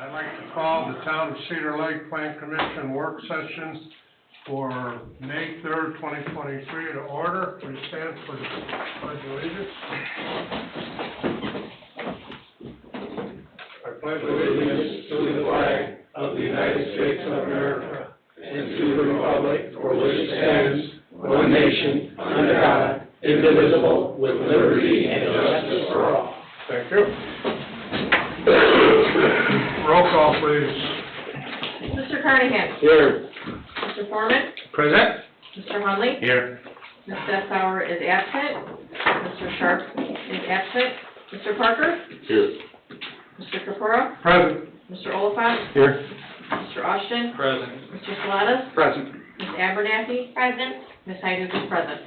I'd like to call the Town of Cedar Lake Plan Commission work session for May 3rd, 2023 to order. Please stand for the Pledge of Allegiance. I pledge allegiance to the flag of the United States of America and to the republic for which it stands, one nation, under God, indivisible, with liberty and justice for all. Thank you. Roll call, please. Mr. Carnahan? Here. Mr. Foreman? Present. Mr. Hunley? Here. Ms. Stetauer is absent. Mr. Sharp is absent. Mr. Parker? Here. Mr. Capora? Present. Mr. Oliphant? Here. Mr. Austin? Present. Mr. Salatas? Present. Ms. Abernathy? Present. Ms. Hyduk is present.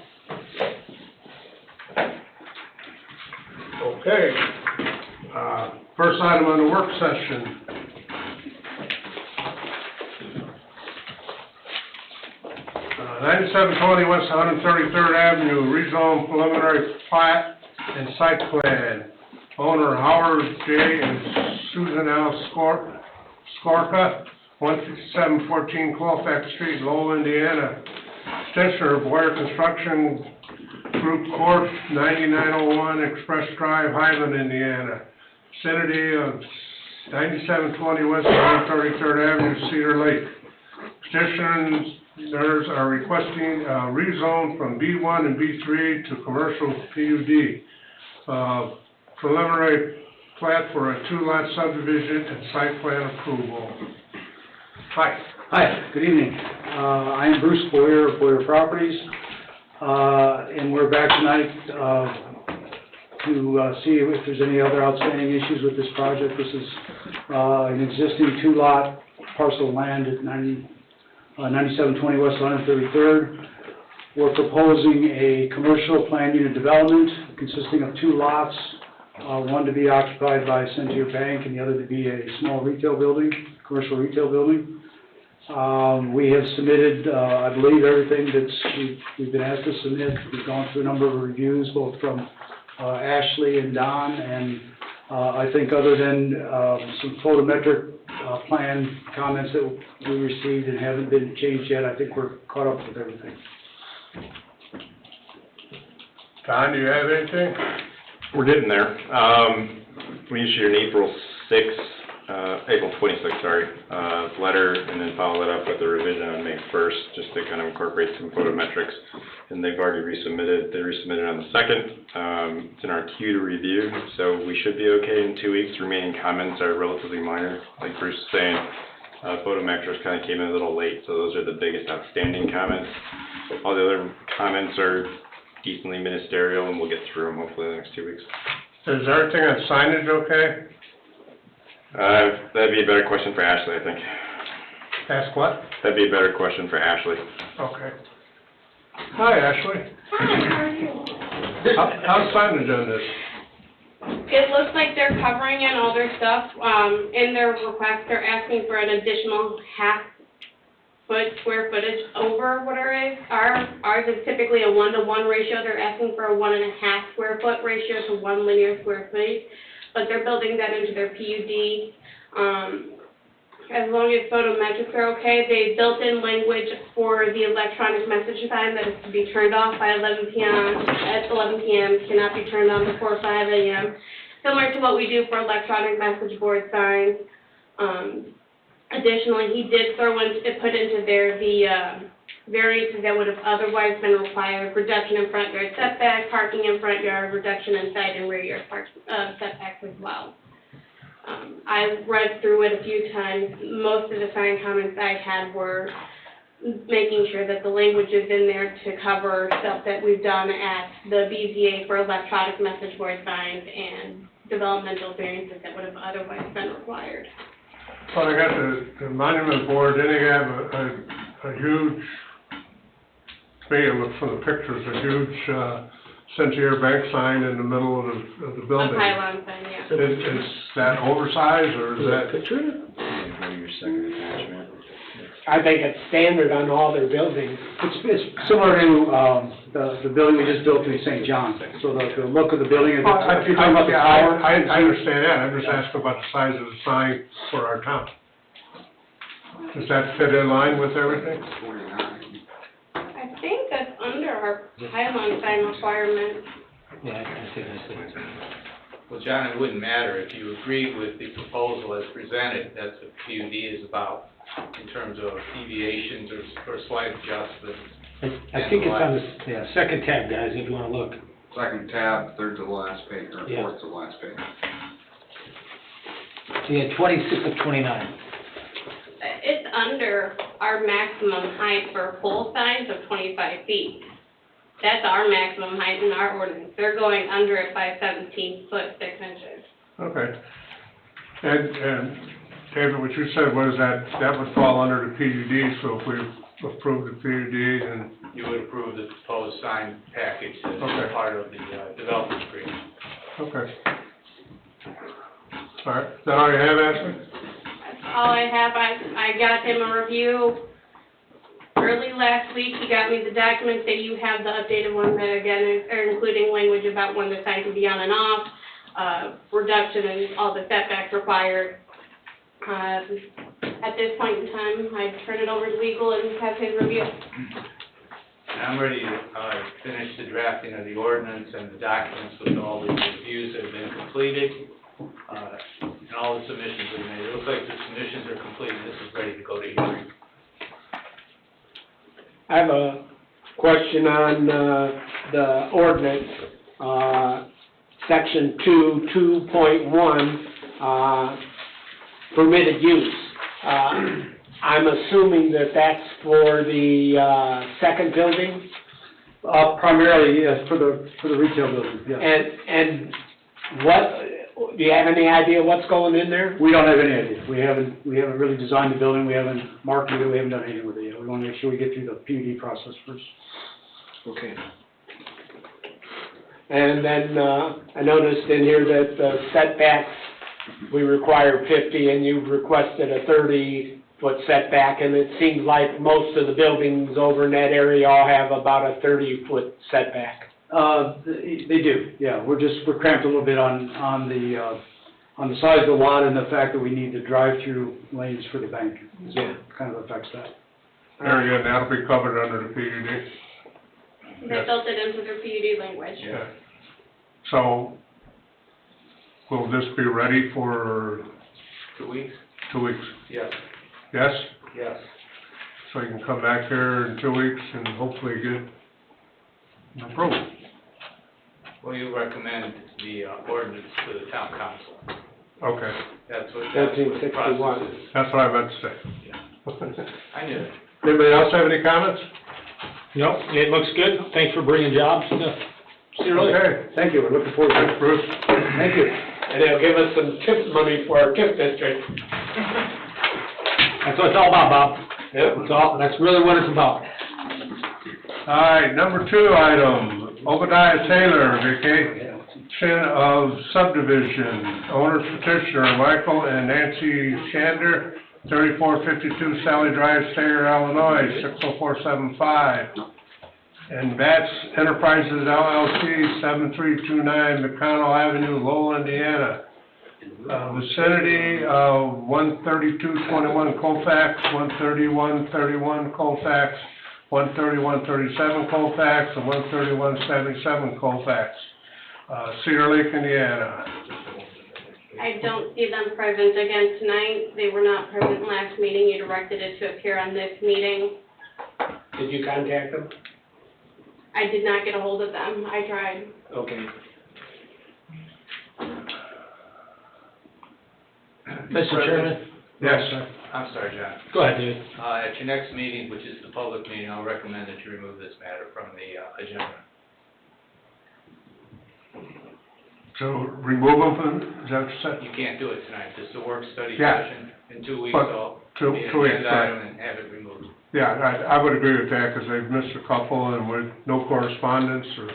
Okay. First item on the work session. 9720 West 133rd Avenue, rezone preliminary plat and site plan. Owner Howard J. and Susan L. Skorka, 15714 Colfax Street, Lowell, Indiana. Petitioner, Boyer Construction Group Corp., 9901 Express Drive, Highland, Indiana. Vicinity of 9720 West 133rd Avenue, Cedar Lake. Petitioners are requesting rezone from B1 and B3 to commercial PUD. Preliminary plat for a two-lot subdivision and site plan approval. Hi. Hi, good evening. I am Bruce Boyer of Boyer Properties, and we're back tonight to see if there's any other outstanding issues with this project. This is an existing two-lot parcel of land at 9720 West 133rd. We're proposing a commercial planned unit development consisting of two lots, one to be occupied by Centier Bank and the other to be a small retail building, commercial retail building. We have submitted, I believe, everything we've been asked to submit. We've gone through a number of reviews, both from Ashley and Don, and I think other than some photometric plan comments that we received and haven't been changed yet, I think we're caught up with everything. Don, do you have anything? We're getting there. We issued an April 26th, letter, and then follow it up with a revision on May 1st, just to kind of incorporate some photometrics. And they've already resubmitted. They resubmitted on the 2nd. It's in our queue to review, so we should be okay in 2 weeks. Remaining comments are relatively minor, like Bruce was saying. Photometrics kind of came in a little late, so those are the biggest outstanding comments. All the other comments are decently ministerial, and we'll get through them hopefully in the next 2 weeks. Is everything on signage okay? That'd be a better question for Ashley, I think. Ask what? That'd be a better question for Ashley. Okay. Hi, Ashley. Hi, how are you? How's signage on this? It looks like they're covering in all their stuff. In their request, they're asking for an additional square footage over what ours is typically a 1-to-1 ratio. They're asking for a 1.5 square foot ratio to 1 linear square feet, but they're building that into their PUD. As long as photometrics are okay, they built in language for the electronic message sign that is to be turned off by 11 p.m. At 11 p.m. cannot be turned on before 5 a.m. Similar to what we do for electronic message board signs. Additionally, he did put into there the variances that would have otherwise been required: reduction in front yard setback, parking in front yard, reduction in side and rear yard setbacks as well. I read through it a few times. Most of the sign comments I had were making sure that the language is in there to cover stuff that we've done at the BZA for electronic message board signs and developmental variances that would have otherwise been required. Well, I got the monument board, then they have a huge, to me it looks from the pictures, a huge Centier bank sign in the middle of the building. A pylon sign, yeah. Is that oversized, or is that? Picture? Go to your second attachment. I think it's standard on all their buildings. It's similar to, the building we just built in St. John, so the look of the building, if you're talking about the tower. I understand that, I'm just asking about the size of the sign for our town. Does that fit in line with everything? I think that's under our pylon sign requirement. Yeah, I think that's it. Well, John, it wouldn't matter if you agreed with the proposal as presented, that's what PUD is about, in terms of deviations or slight adjustments. I think it's on the, second tab, guys, if you wanna look. Second tab, third to last page, or Yeah. fourth to last page. So you had 26 of 29. It's under our maximum height for pole signs of 25 feet. That's our maximum height in our ordinance. They're going under it by 17 foot 6 inches. Okay. And David, what you said was that would fall under the PUD, so if we approve the PUD, then, You would approve the proposed sign package as Okay. part of the development agreement. okay. All right, is that all you have, Ashley? That's all I have. I got him a review early last week. He got me the documents that you have, the updated ones that again are including language about when the sign can be on and off, reduction in all the setbacks required. At this point in time, I turn it over to legal and have his review. And I'm ready to finish the drafting of the ordinance and the documents with all the reviews that have been completed, and all the submissions are made. It looks like the submissions are complete, and this is ready to go to hearing. I have a question on the ordinance, section 2.1, permitted use. I'm assuming that that's for the second building? Primarily, yes, for the retail building, yes. And what, do you have any idea what's going in there? We don't have any idea. We haven't really designed the building, we haven't marketed it, we haven't done anything with it yet. We want to make sure we get through the PUD process first. Okay. And then, I noticed in here that the setbacks, we require 50, and you've requested a 30-foot setback, and it seems like most of the buildings over in that area all have about a 30-foot setback. They do, yeah. We're cramped a little bit on the size of the lot and the fact that we need the drive-through lanes for the bank. So it kind of affects that. There again, that'll be covered under the PUD. They built it into their PUD language. Yeah. So, will this be ready for 2 weeks? 2 weeks? Yes, Yes? yes. So you can come back here in 2 weeks and hopefully get approved. Well, you recommend the ordinance to the town council. Okay, That's what 1361. the process is. that's what I meant to say. I knew it. Anybody else have any comments? No, it looks good. Thanks for bringing jobs to Cedar Lake. Okay, Thank you, we're looking forward to thanks, it. Bruce. Thank you. And they'll give us some TIF money for our TIF district. That's what it's all about, Bob. Yep. That's really what it's about. All right, number 2 item, Obadiah Taylor, vacation of subdivision, owner's petitioner, Michael and Nancy Shander, 3452 Sally Drive, Stanger, Illinois, 60475. And Bats Enterprises LLC, 7329 McConnell Avenue, Lowell, Indiana. Vicinity of 13221 Colfax, 13131 Colfax, 13137 Colfax, and 13177 Colfax, Cedar Lake, Indiana. I don't see them present again tonight. They were not present last meeting. You directed it to appear on this meeting. Did you contact them? I did not get a hold of them. I tried. Okay. Mr. Chairman? Yes. I'm sorry, John. Go ahead, David. At your next meeting, which is the public meeting, I'll recommend that you remove this matter from the agenda. So remove them from, is that what you said? You can't do it tonight, this is a work study Yeah. session. In 2 weeks, But I'll two be an weeks, agenda right. item and have it removed. Yeah, I would agree with that, because they've missed a couple and with no correspondence or,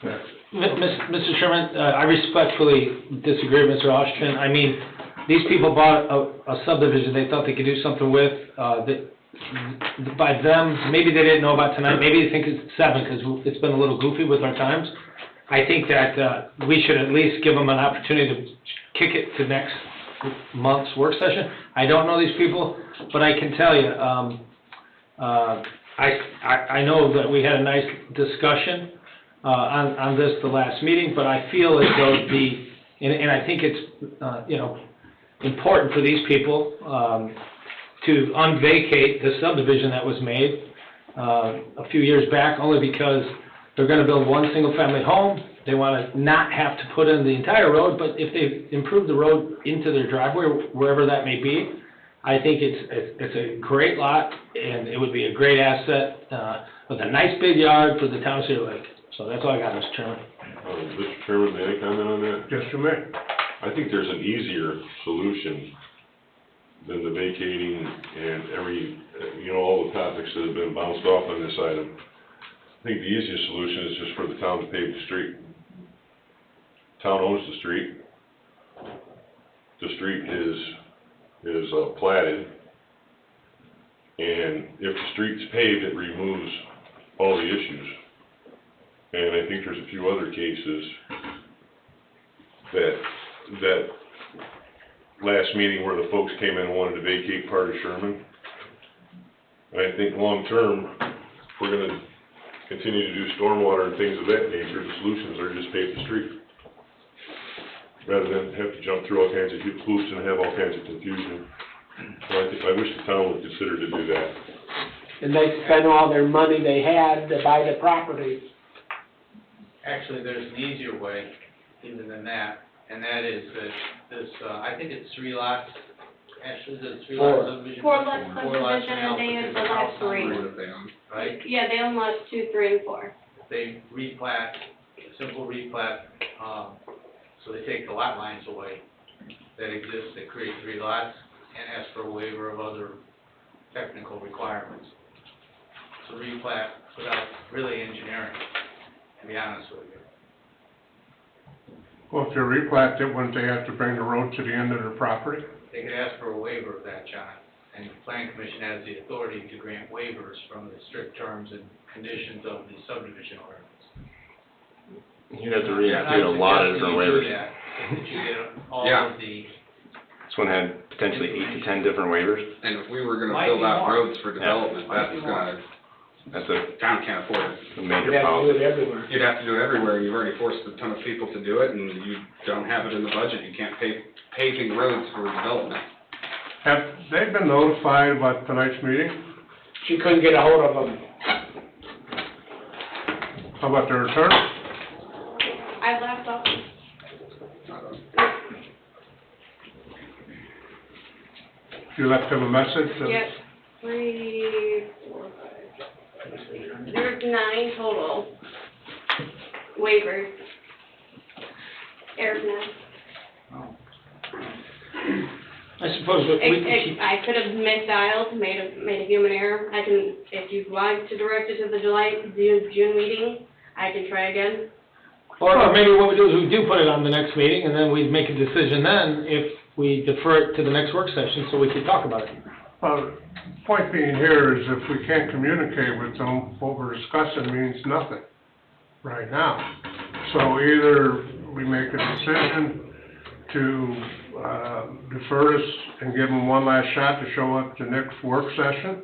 yeah. Mr. Chairman, I respectfully disagree with Mr. Oshton. I mean, these people bought a subdivision they thought they could do something with, that, by them, maybe they didn't know about tonight, maybe they think it's 7, because it's been a little goofy with our times. I think that, we should at least give them an opportunity to kick it to next month's work session. I don't know these people, but I can tell you, I know that we had a nice discussion, on this the last meeting, but I feel as though and I think it's, you know, important for these people, to unvacate the subdivision that was made, a few years back, only because they're gonna build one single-family home. They wanna not have to put in the entire road, but if they improve the road into their driveway, wherever that may be, I think it's a great lot, and it would be a great asset, with a nice big yard for the town of Cedar Lake. So that's all I got, Mr. Chairman. Mr. Chairman, may I comment on that? Yes, you may. I think there's an easier solution than the vacating and all the topics that have been bounced off on this item. I think the easiest solution is just for the town to pave the street. Town owns the street. The street is platted. And if the street's paved, it removes all the issues. And I think there's a few other cases that last meeting where the folks came in and wanted to vacate part of Sherman. And I think long-term, if we're gonna continue to do stormwater and things of that nature, the solutions are just pave the street. Rather than have to jump through all kinds of hoops and have all kinds of confusion. So I wish the town would consider to do that. And they spent all their money they had to buy the property. Actually, there's an easier way even than that, and that is that this, I think it's 3 lots, actually, the 3 lot subdivision. 4 lot Four lots subdivision, now, and they but have there's the a last house on 3. it, Right? Yeah, they own lots 2, 3, and 4. They replat, simple replat, so they take the lot lines away that exist, that create 3 lots, and ask for a waiver of other technical requirements. So replat without really engineering, to be honest with you. Well, if they replat it, wouldn't they have to bring the road to the end of their property? They could ask for a waiver of that, John, and the planning commission has the authority to grant waivers from the strict terms and conditions of the subdivision ordinance. You'd have to do a lot of different waivers. That you get all Yeah. of the, This one had potentially 8 to 10 different waivers. And if we were gonna Might build be out more. roads for development, Might be that's That's a town can't afford it. major You'd have to do policy. it everywhere. You'd have to do it everywhere, and you've already forced a ton of people to do it, and you don't have it in the budget, you can't pay paving roads for development. Have they been notified about tonight's meeting? She couldn't get a hold of them. How about their attorney? I left off. You left them a message? Yep, 3, 4, 5. There's 9 total waivers. Eric, I suppose I could have misdialed, made a human error. I can, if you'd like to direct it to the June meeting, I can try again. or maybe what we do is we do put it on the next meeting, and then we make a decision then if we defer it to the next work session so we can talk about it. Point being here is if we can't communicate with them, what we're discussing means nothing right now. So either we make a decision to defer this and give them one last shot to show up to next work session.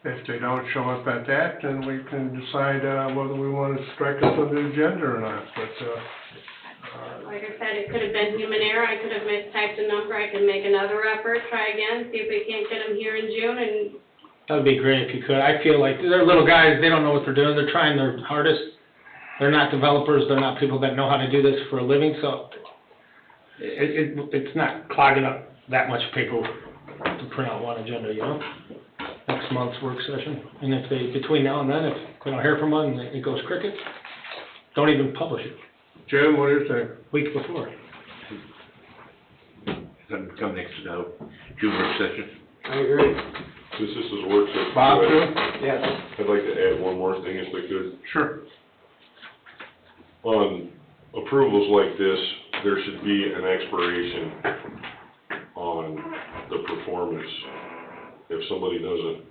If they don't show up at that, then we can decide whether we want to strike it from the agenda or not. But Like I said, it could have been human error. I could have mistyped a number. I could make another effort, try again, see if we can't get them here in June, and That would be great if you could. I feel like they're little guys, they don't know what they're doing, they're trying their hardest. They're not developers, they're not people that know how to do this for a living, so it's not clogging up that much paper to print out one agenda, you know? Next month's work session, and if they, between now and then, if we don't hear from them and it goes cricket, don't even publish it, Jim, what do you think? week before. Come next, June work session. I agree. Since this is a work session, Bob, too? Yes. I'd like to add one more thing if I could. Sure. On approvals like this, there should be an expiration on the performance. If somebody doesn't,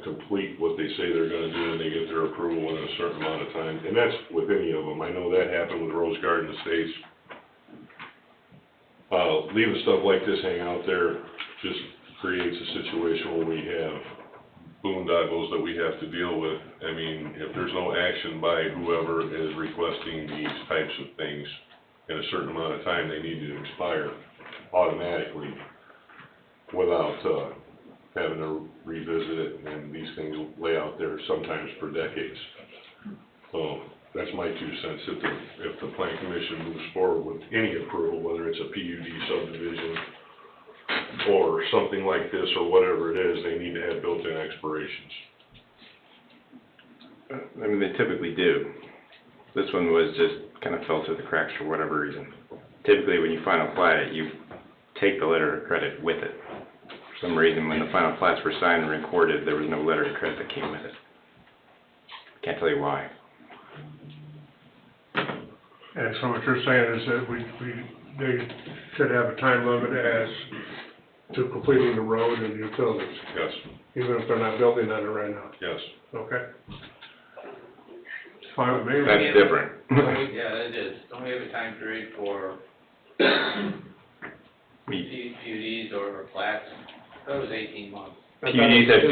complete what they say they're gonna do and they get their approval in a certain amount of time, and that's with any of them. I know that happened with Rose Garden Estates. Leaving stuff like this hang out there just creates a situation where we have boondoggles that we have to deal with. I mean, if there's no action by whoever is requesting these types of things in a certain amount of time, they need to expire automatically without, having to revisit it, and these things lay out there sometimes for decades. So, that's my 2 cents. If the plan commission moves forward with any approval, whether it's a PUD subdivision or something like this or whatever it is, they need to have built-in expirations. I mean, they typically do. This one was just kind of fell through the cracks for whatever reason. Typically, when you final plat it, you take the letter of credit with it. For some reason, when the final plats were signed and recorded, there was no letter of credit that came with it. Can't tell you why. And so what you're saying is that they should have a time limit as to completing the road and the utilities, Yes, even if they're not building on it right now, yes. okay? It's fine with me. That's different. Yeah, it is. Don't we have a time period for PUDs or plats? That was 18 months. PUDs have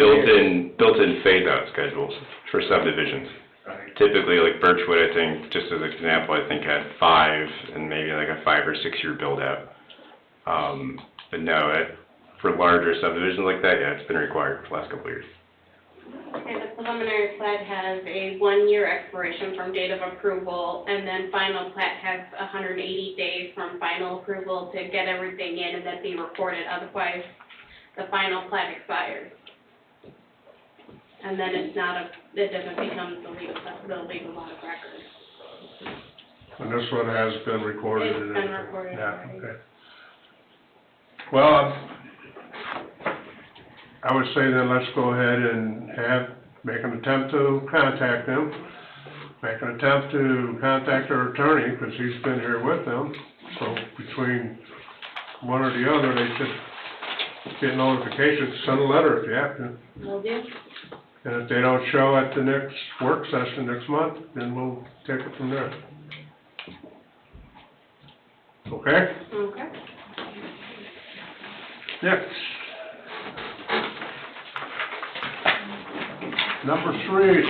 built-in phase-out schedules for subdivisions. Right. Typically, like Birchwood, I think, just as an example, I think had 5 and maybe like a 5 or 6 year build-out. But no, for larger subdivisions like that, yeah, it's been required for the last couple of years. Okay, the preliminary plat has a 1-year expiration from date of approval, and then final plat has 180 days from final approval to get everything in and then be recorded, otherwise the final plat expires. And then it doesn't become the legal lot of record. And this one has been recorded. It's been recorded Yeah, already. okay. Well, I would say then let's go ahead and make an attempt to contact them. Make an attempt to contact our attorney, because he's been here with them. So between one or the other, they should get notification, send a letter if you have to. Will do. And if they don't show at the next work session next month, then we'll take it from there. Okay? Okay. Next. Number 3.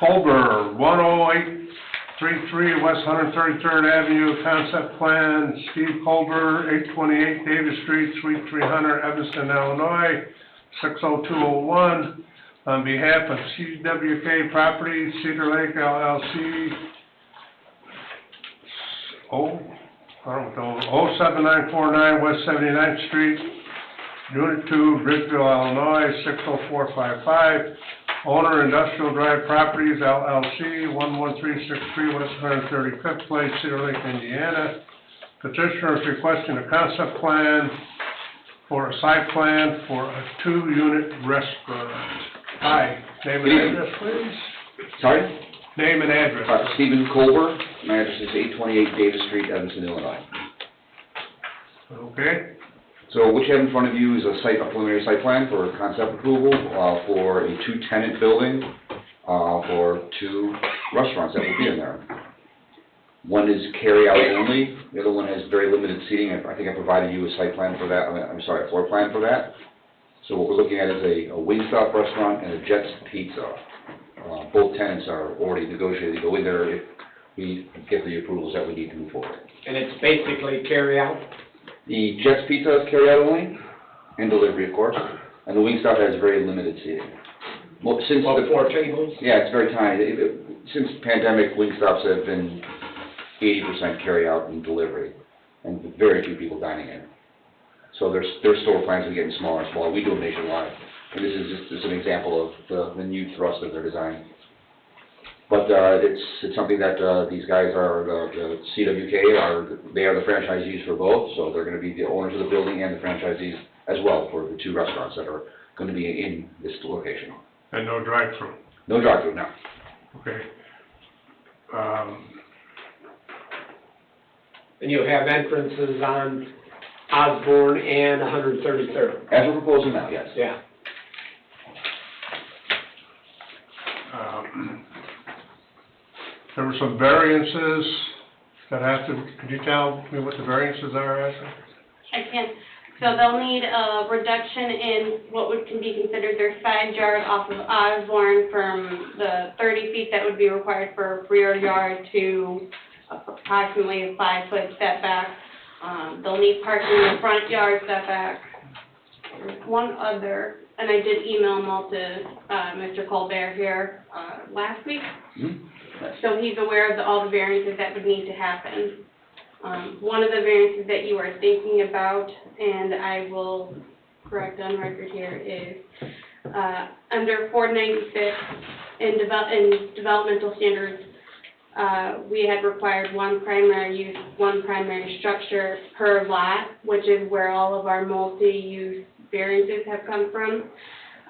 Holber, 10833 West 133rd Avenue, concept plan, Steve Holber, 828 Davis Street, Suite 300, Evanston, Illinois, 60201, on behalf of CWK Properties, Cedar Lake LLC, 07949 West 79th Street, Unit 2, Bridgeville, Illinois, 60455. Owner, Industrial Drive Properties, LLC, 11363 West 135th Place, Cedar Lake, Indiana. Petitioner is requesting a concept plan for a site plan for a 2-unit restaurant. Hi, name and address, please. Sorry? Name and address. Stephen Colbert, my address is 828 Davis Street, Evanston, Illinois. Okay, So what you have in front of you is a preliminary site plan for concept approval, for a 2-tenant building, for 2 restaurants that will be in there. One is carry-out only, the other one has very limited seating. I think I provided you a site plan for that, a floor plan for that. So what we're looking at is a Wingstop restaurant and a Jets Pizza. Both tenants are already negotiated to go in there if we get the approvals that we need to move forward. And it's basically carry-out? The Jets Pizza is carry-out only, and delivery, of course, and the Wingstop has very limited seating. Well, since Well, the 4 tables? Yeah, it's very tiny. Since the pandemic, Wingstops have been 80% carry-out and delivery, and very few people dining in. So their store plans are getting smaller and smaller. We do them nationwide, and this is just an example of the new thrust of their design. But it's something that these guys are, the CWK, they are the franchisees for both, so they're going to be the owners of the building and the franchisees as well for the 2 restaurants that are going to be in this location. and no drive-through. No drive-through, no. Okay. And you have entrances on Osborne and 133rd. As we're proposing now, yes. Yeah. There were some variances that have to, could you tell me what the variances are, Ashley? I can. So they'll need a reduction in what can be considered their side yard off of Osborne from the 30 feet that would be required for a rear yard to approximately a 5-foot setback. They'll need parking in the front yard setback. There's one other, and I did email them all to Mr. Colbert here last week. Mhm. So he's aware of all the variances that would need to happen. One of the variances that you are thinking about, and I will correct on record here, is under 496 in developmental standards, we had required one primary use, one primary structure per lot, which is where all of our multi-use variances have come from.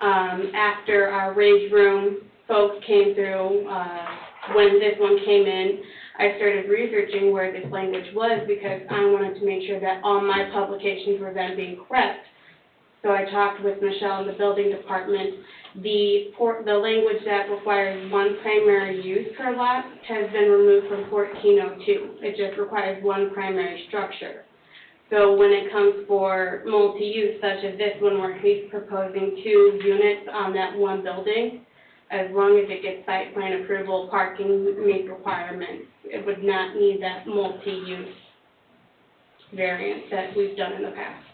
After our rage room folks came through, when this one came in, I started researching where this language was because I wanted to make sure that all my publications were then being correct. So I talked with Michelle in the building department. The language that requires one primary use per lot has been removed from 1402. It just requires one primary structure. So when it comes for multi-use, such as this one where he's proposing 2 units on that one building, as long as it gets site plan approval, parking meet requirements, it would not need that multi-use variance that we've done in the past.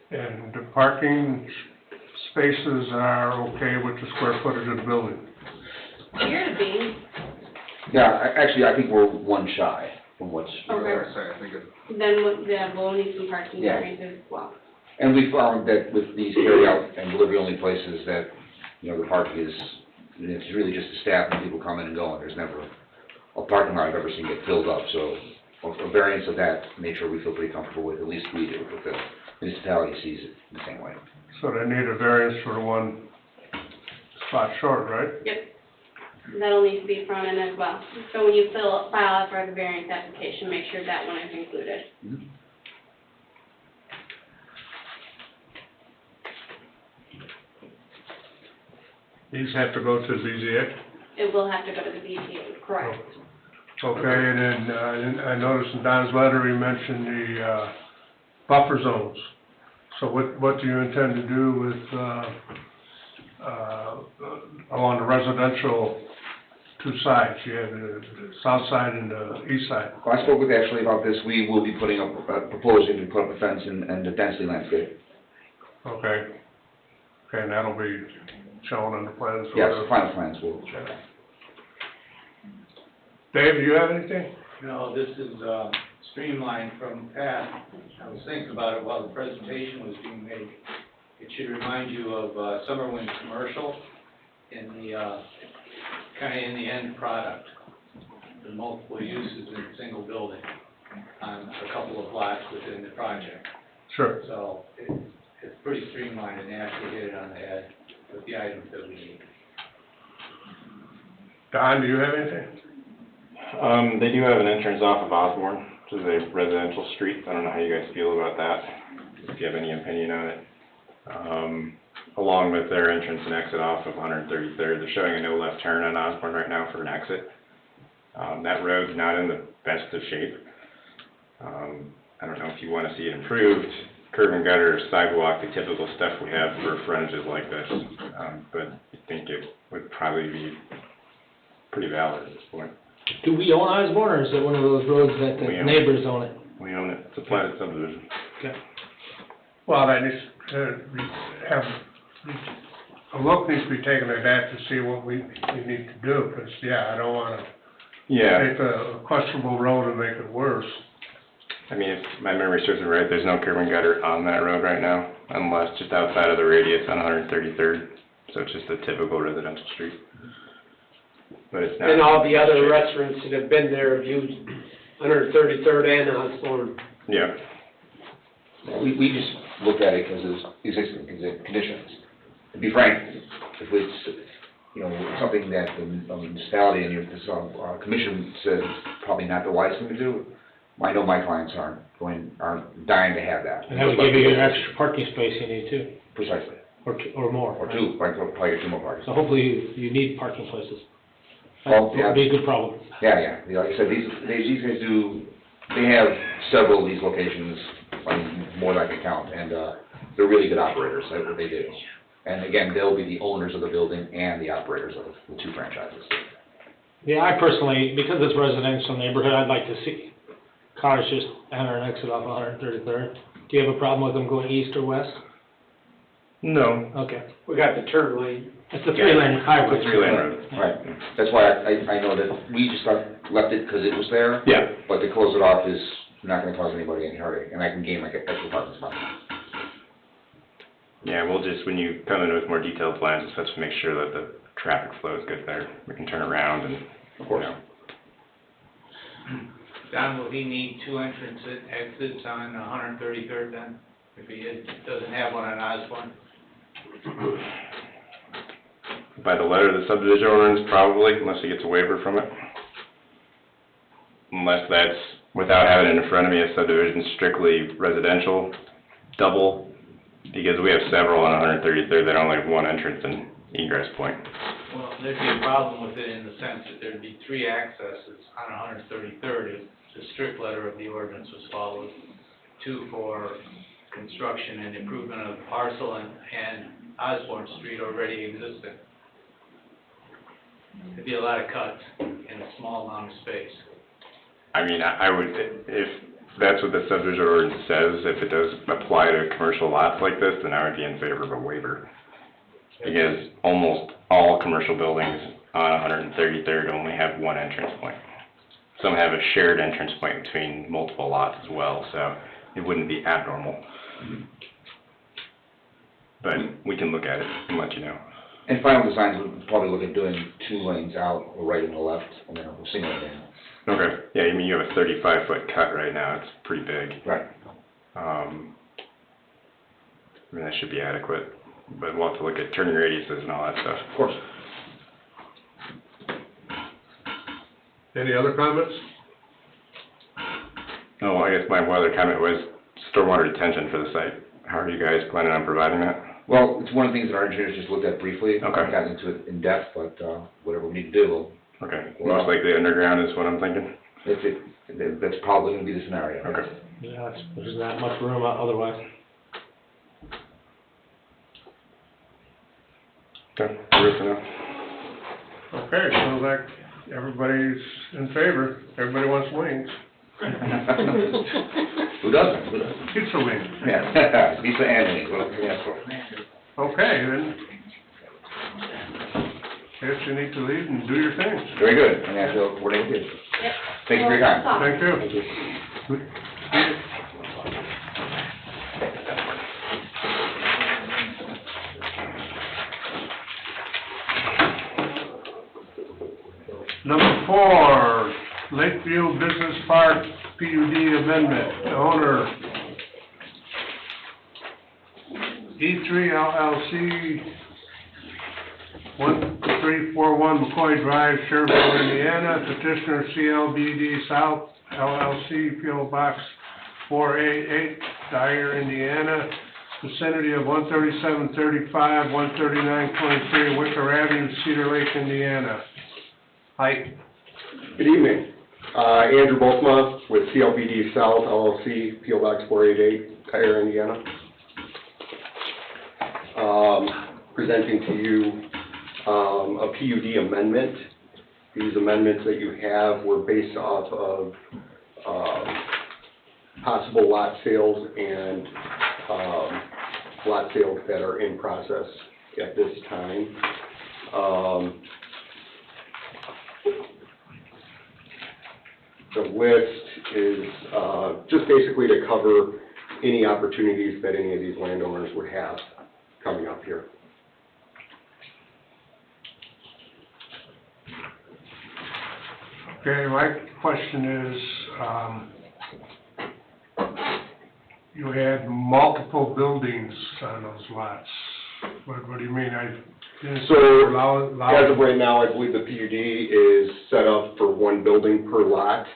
And the parking spaces are okay with the square footage of the building? Appear to be. Yeah, actually, I think we're one shy from what's. Okay. I think it, Then we'll need some parking Yeah. variances as well. And we found that with these carry-out and delivery-only places that, you know, the parking is, it's really just the staff and people coming and going. There's never a parking lot I've ever seen get filled up, so a variance of that nature we feel pretty comfortable with, at least we do, but the municipality sees it the same way. So they need a variance for the one spot short, right? Yep. That'll need to be front end as well. So when you file out for the variance application, make sure that one is included. Mhm. These have to go to the BZA? It will have to go to the BZA, correct? Okay, and then, I noticed in Don's letter, he mentioned the, buffer zones. So what do you intend to do with, along the residential 2 sides? You have the south side and the east side. Well, I spoke with Ashley about this. We will be putting up, proposing to put up a fence and a densely landscape. Okay. Okay, and that'll be shown on the plans? or Yes, whatever. final plans will show that. Dave, do you have anything? No, this is streamlined from Pat. I was thinking about it while the presentation was being made. It should remind you of Summerwind Commercial in the, kind of in the end product, the multiple uses in a single building on a couple of lots within the project. Sure. So it's pretty streamlined and they actually hit it on the head with the items that we need. Don, do you have anything? They do have an entrance off of Osborne, which is a residential street. I don't know how you guys feel about that, if you have any opinion on it. Along with their entrance and exit off of 133rd, they're showing a no left turn on Osborne right now for an exit. That road's not in the best of shape. I don't know if you want to see it improved, curb and gutter, sidewalk, the typical stuff we have for frontages like this. But I think it would probably be pretty valid at this point. Do we own Osborne, or is it one of those roads that We the own it. neighbors own it? We own it, it's a platted subdivision. Well, that needs to a look needs to be taken at that to see what we need to do, because, yeah, I don't want to Yeah, take a questionable road and make it worse. I mean, if my memory serves me right, there's no curb and gutter on that road right now, unless just outside of the radius on 133rd. So it's just a typical residential street. But it's not. And all the other restaurants that have been there have used 133rd and Osborne. Yeah, We just look at it because it's existing conditions. To be frank, if it's, you know, something that the municipality and this commission says is probably not the wise thing to do, I know my clients aren't dying to have that. And that would give you your extra parking space you need too, Precisely, or more. or right? two, probably get two more parties. So hopefully you need parking places. Well, That would be a good problem. Yeah, like I said, these guys they have several of these locations, more than I can count, and, they're really good operators at what they do. And again, they'll be the owners of the building and the operators of the two franchises. Yeah, I personally, because it's residential neighborhood, I'd like to see cars just enter and exit off 133rd. Do you have a problem with them going east or west? No. Okay. We got the turn lane. It's a three-lane highway. It's a three-lane road. Right, that's why I know that we just left it because it was there. Yeah. But to close it off is not gonna cause anybody any heartache, and I can gain like an extra parking spot. Yeah, we'll just, when you come in with more detailed plans, just have to make sure that the traffic flow is good there. We can turn around and, Of course. Don, will he need two exits on 133rd then? If he doesn't have one on Osborne? By the letter of the subdivision ordinance, probably, unless he gets a waiver from it. Unless that's, without having it in front of me, a subdivision strictly residential, double, because we have several on 133rd that only have one entrance and egress point. Well, there'd be a problem with it in the sense that there'd be three accesses on 133rd if the strict letter of the ordinance was followed. Two for construction and improvement of the parcel and Osborne Street already existing. There'd be a lot of cuts in a small amount of space. I mean, I would, if that's what the subdivision ordinance says, if it does apply to commercial lots like this, then I would be in favor of a waiver. Because almost all commercial buildings on 133rd only have one entrance point. Some have a shared entrance point between multiple lots as well, so it wouldn't be abnormal. But we can look at it and let you know. And final designs would probably look at doing 2 lanes out, a right and a left, and then a single lane. Okay, yeah, I mean, you have a 35-foot cut right now, it's pretty big. Right. I mean, that should be adequate, but we'll have to look at turning radiuses and all that stuff. Of course. Any other comments? Oh, well, I guess my one other comment was stormwater detention for the site. How are you guys planning on providing that? Well, it's one of the things that our engineers just looked at briefly. Okay. I've gotten into it in depth, but, whatever we need to do, we'll. Okay, most likely underground is what I'm thinking? That's probably gonna be the scenario. Okay. Yeah, there's not much room otherwise. Okay, we're good for now. Okay, so that, everybody's in favor, everybody wants wings. Who doesn't? Pizza wings. Yeah, pizza and wings, what else can you ask for? Okay, then. Guess you need to leave and do your thing. Very good, and I feel coordinate with you. Yep. Thank you for your time. Thank you. Thank you. Number 4, Lakeview Business Park PUD amendment, owner E3 LLC, 1341 McCoy Drive, Sherville, Indiana, petitioner CLBD South LLC, PO Box 488, Dyer, Indiana, vicinity of 13735, 13923 Wicker Avenue, Cedar Lake, Indiana. Hi. Good evening. Andrew Boltma with CLBD South LLC, PO Box 488, Dyer, Indiana. Presenting to you a PUD amendment. These amendments that you have were based off of possible lot sales and lot sales that are in process at this time. The list is just basically to cover any opportunities that any of these landowners would have coming up here. Okay, my question is, you had multiple buildings on those lots. What do you mean? So, as of right now, I believe the PUD is set up for one building per lot.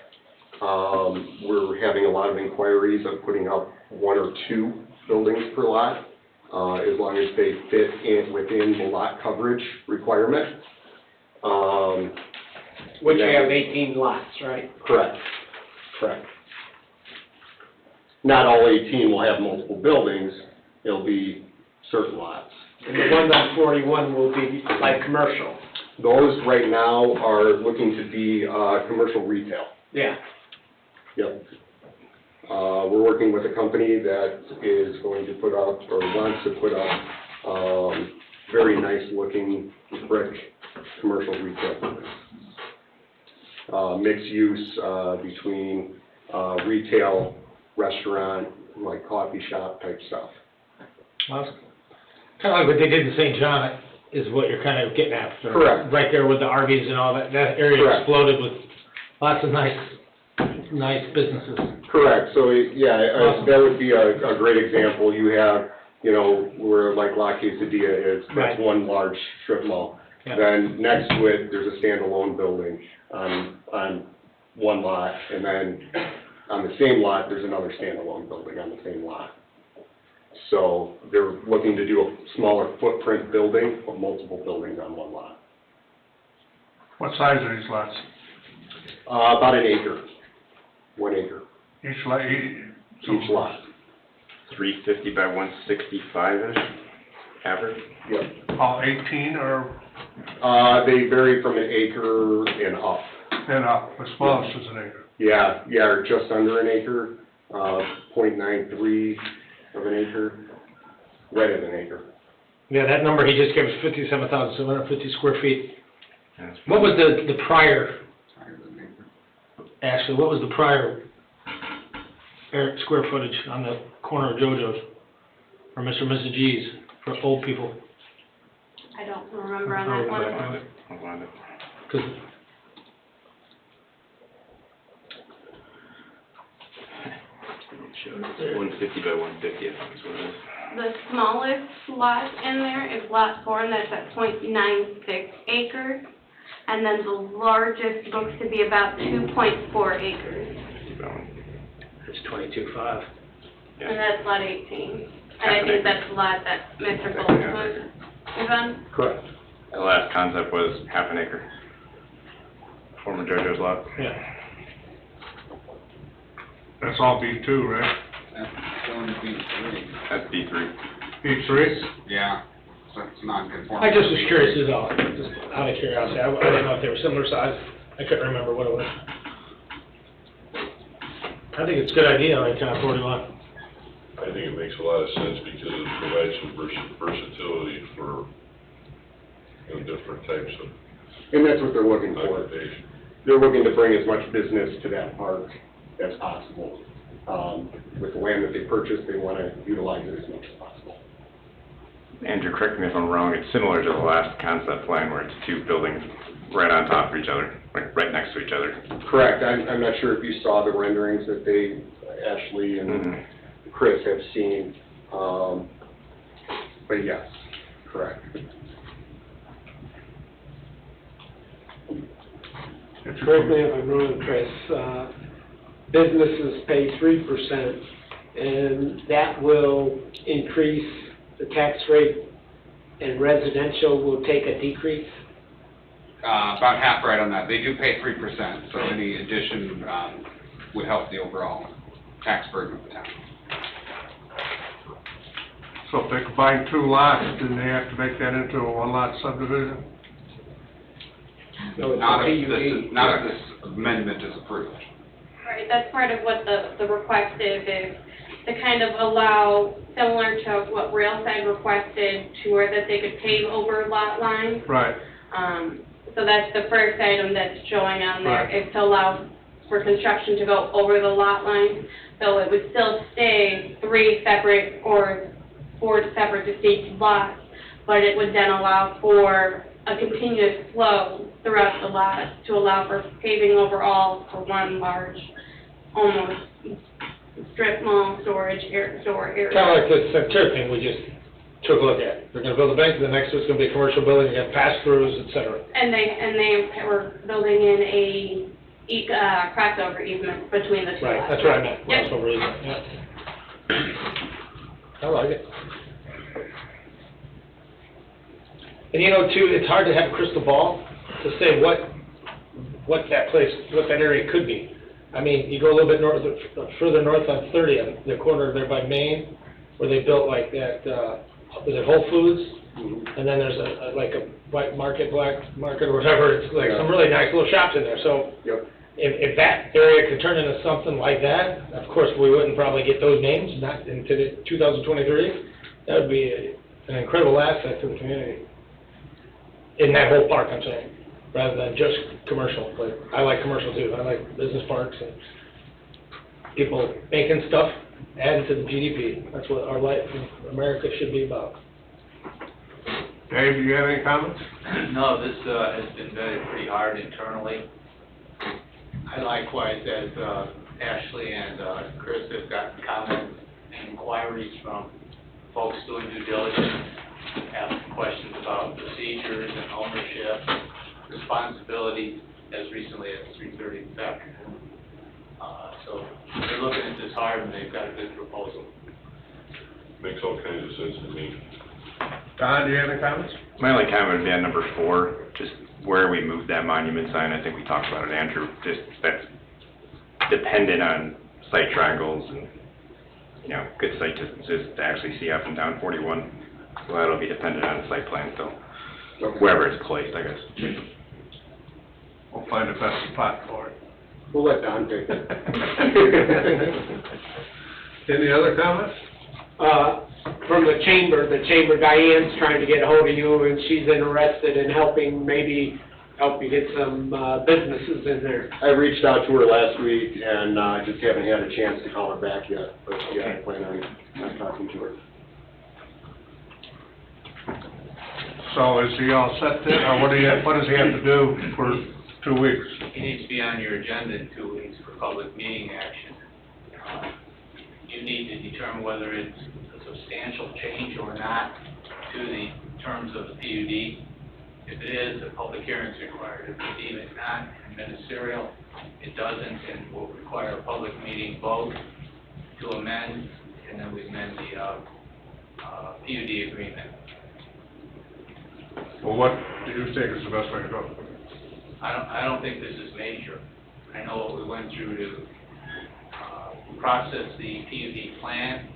We're having a lot of inquiries of putting up 1 or 2 buildings per lot, as long as they fit within the lot coverage requirement. Which you have 18 lots, right? Correct, correct. Not all 18 will have multiple buildings, it'll be certain lots. And the ones on 41 will be like commercial. Those right now are looking to be, commercial retail. Yeah. Yep. We're working with a company that is going to put up, or wants to put up, very nice looking brick commercial retail buildings. Mixed use, between, retail, restaurant, like coffee shop type stuff. Well, kind of like what they did in St. John is what you're kind of getting after. Correct. Right there with the RVs and all that, that area Correct. exploded with lots of nice businesses. Correct, so, yeah, that would be a great example. You have, where like La Quesadilla is, Right. that's one large strip mall. Yeah. Then next to it, there's a standalone building on one lot, and then on the same lot, there's another standalone building on the same lot. So they're looking to do a smaller footprint building, but multiple buildings on one lot. What size are these lots? About an acre, 1 acre, Each lot, each lot. 350 by 165-ish, average? Yep. all 18 or, They vary from an acre and up. and up, the smallest is an acre? Yeah, or just under an acre, 0.93 of an acre, right at an acre. Yeah, that number he just gave us, 57,750 square feet. That's What was the prior, actually, what was the prior square footage on the corner of JoJo's? Or Mr. and Mrs. G's, for old people? I don't remember on that one. I'll find it. 'Cause 150 by 150, I think is what it is. The smallest lot in there is lot 4, and that's at .96 acres. And then the largest looks to be about 2.4 acres, it's 22.5. Yeah. and that's lot 18. And I think that's the lot that Mr. Goldsman is on. Correct. The last concept was half an acre. Former JoJo's lot. Yeah. That's all B2, right? That's going to be 3. That's B3. B3? Yeah, so it's non-conforming. I just was curious, is all, just out of curiosity, I didn't know if they were similar size, I couldn't remember what it was. I think it's a good idea, like, 41. I think it makes a lot of sense because it provides some versatility for, different types of And that's what they're looking for. occupation. They're looking to bring as much business to that park as possible. With the land that they purchased, they want to utilize it as much as possible. Andrew, correct me if I'm wrong, it's similar to the last concept plan where it's 2 buildings right on top of each other, like right next to each other. Correct. I'm not sure if you saw the renderings that Ashley and Chris have seen, but yes, correct. Correct me if I'm wrong, Chris, businesses pay 3%, and that will increase the tax rate, and residential will take a decrease? About half right on that. They do pay 3%, so any addition, would help the overall tax burden of the town. So if they combine 2 lots, then they have to make that into a 1-lot subdivision? No, it's Not a if PUD. not if this amendment is approved. Right, that's part of what the request is to kind of allow, similar to what Railside requested, to where that they could pave over lot lines. Right. So that's the first item that's showing on there, Right. is to allow for construction to go over the lot line. So it would still stay 3 separate or 4 separate distinct lots, but it would then allow for a continuous flow throughout the lot to allow for paving overall for one large, almost strip mall storage area. Kind of like this Centier thing we just took a look at. They're gonna build a bank, the next one's gonna be a commercial building, you have pass-throughs, et cetera. And they were building in a crossover easements between the two Right, lots. that's what I meant, Yep. crossover easement, yeah. I like it. And you know, too, it's hard to have a crystal ball to say what that place, what that area could be. I mean, you go a little bit north, further north on 30, on the corner there by Maine, where they built like that, was it Whole Foods? And then there's like a white market, black market, or whatever, it's like some really nice little shops in there, so. Yep. If that area could turn into something like that, of course, we wouldn't probably get those names, not into 2023. That would be an incredible asset to the community. In that whole park, I'm saying, rather than just commercial. But I like commercial too. I like business parks and people making stuff, adding to the GDP. That's what our life in America should be about. Dave, do you have any comments? No, this has been vetted pretty hard internally. I likewise, as Ashley and Chris have gotten comments and inquiries from folks doing due diligence, asking questions about procedures and ownership, responsibilities, as recently as 3:30 this afternoon. So they're looking at this hard and they've got a good proposal. Makes all kinds of sense to me. Don, do you have any comments? My only comment would be on number 4, just where we moved that monument sign. I think we talked about it, Andrew. Just that's dependent on site triangles and, you know, good site distances to actually see up and down 41. So that'll be dependent on the site plan, so wherever it's placed, I guess. We'll find the best spot for it. We'll let Don take it. Any other comments? From the chamber, Diane's trying to get a hold of you, and she's interested in helping, maybe help you get some businesses in there. I reached out to her last week, and just haven't had a chance to call her back yet, but yeah, I plan on talking to her. So is he all set then, or what does he have to do for 2 weeks? It needs to be on your agenda in 2 weeks for public meeting action. You need to determine whether it's a substantial change or not to the terms of the PUD. If it is, a public hearing is required. If you deem it not ministerial, it doesn't, and will require a public meeting vote to amend, and then we amend the PUD agreement. Well, what do you think is the best way to go? I don't think this is major. I know what we went through to process the PUD plan,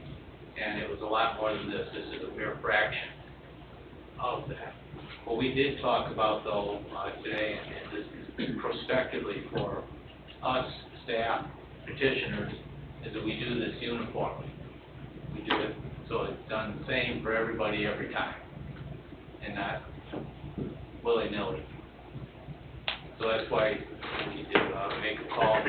and it was a lot more than this. This is a mere fraction of that. What we did talk about, though, today, and this is prospectively for us, staff, petitioners, is that we do this uniformly. We do it so it's done the same for everybody every time, and not willy-nilly. So that's why we need to make a call.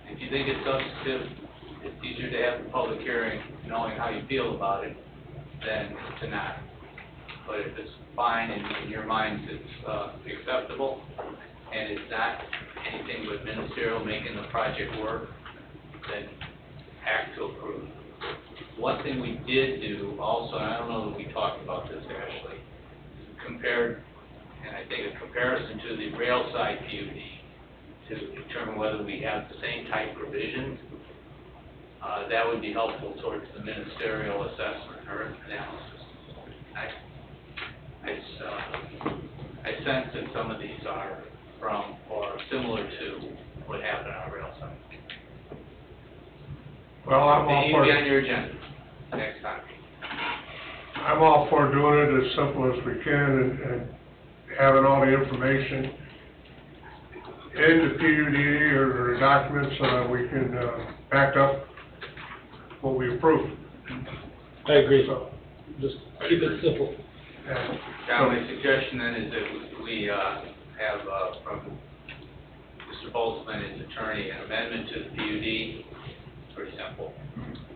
If you think it's substantive, it's easier to have the public hearing knowing how you feel about it than to not. But if it's fine and in your minds it's acceptable and it's not anything but ministerial making the project work, then act to approve. One thing we did do also, and I don't know that we talked about this, Ashley, compared, and I think a comparison to the rail side PUD to determine whether we have the same type provisions, that would be helpful towards the ministerial assessment or analysis. I sense that some of these are from or similar to what happened on rail side. Well, I'm They all need to for be on your agenda next time. I'm all for doing it as simple as we can and having all the information in the PUD or documents so that we can back up what we approve. I agree. So, Just keep it simple. yeah. Now, my suggestion then is that we have from Mr. Boltzmann, his attorney, an amendment to the PUD. It's pretty simple.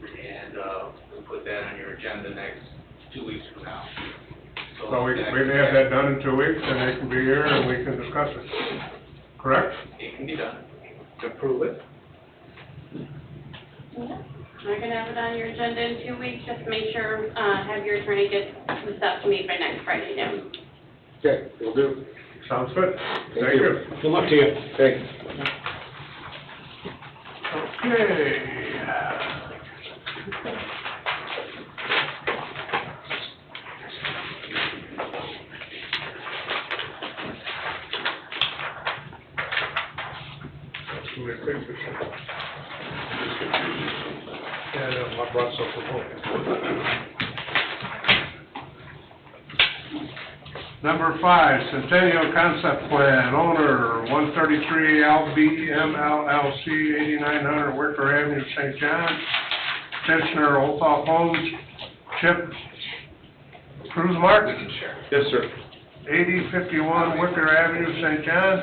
And we'll put that on your agenda next 2 weeks from now. So we can have that done in 2 weeks, and they can be here and we can discuss it. Correct? It can be done. Approve it. We're gonna have it on your agenda in 2 weeks, just make sure, have your attorney get the stuff to me by next Friday noon. Okay, will do. Sounds good. Thank you. Good luck to you. Thanks. I brought something home. Number 5, Centennial Concept Plan, owner 133 LBM LLC, 8900 Wicker Avenue, St. John. Petitioner, Old Homes, Chip Cruise Mark, Yes, sir. 8051 Wicker Avenue, St. John,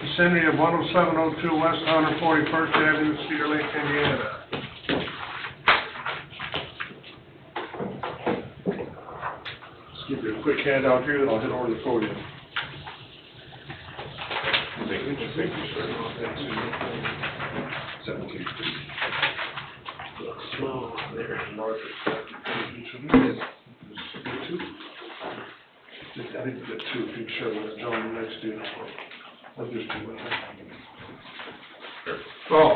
vicinity of 10702 West 141st Avenue, Cedar Lake, Indiana. Just give you a quick handout here, then I'll head over to the podium. Thank you, sir. 17. Slow there, mark it. I think we got 2, if you can show the gentleman next to you. I'll just do it. Oh.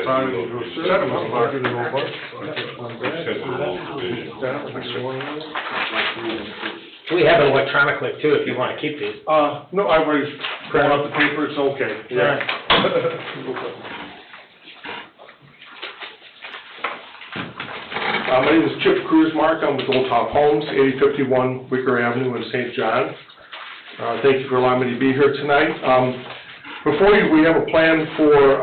Sorry, we'll go through that one, mark it in over. We have it electronically too, if you want to keep these. No, I've already printed out the paper, it's okay. Yeah. My name is Chip Cruise-Mark. I'm with Old Homes, 8051 Wicker Avenue in St. John. Thank you for allowing me to be here tonight. Before you, we have a plan for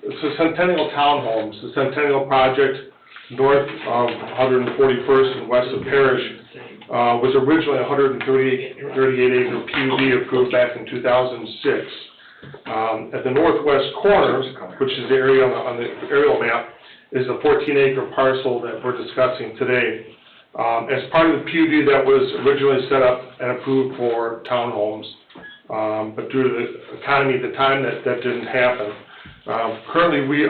the Centennial townhomes. The Centennial project north of 141st and west of Parish was originally 138-acre PUD approved back in 2006. At the northwest corner, which is the area on the aerial map, is a 14-acre parcel that we're discussing today. As part of the PUD that was originally set up and approved for townhomes, but due to the economy at the time, that didn't happen. Currently, we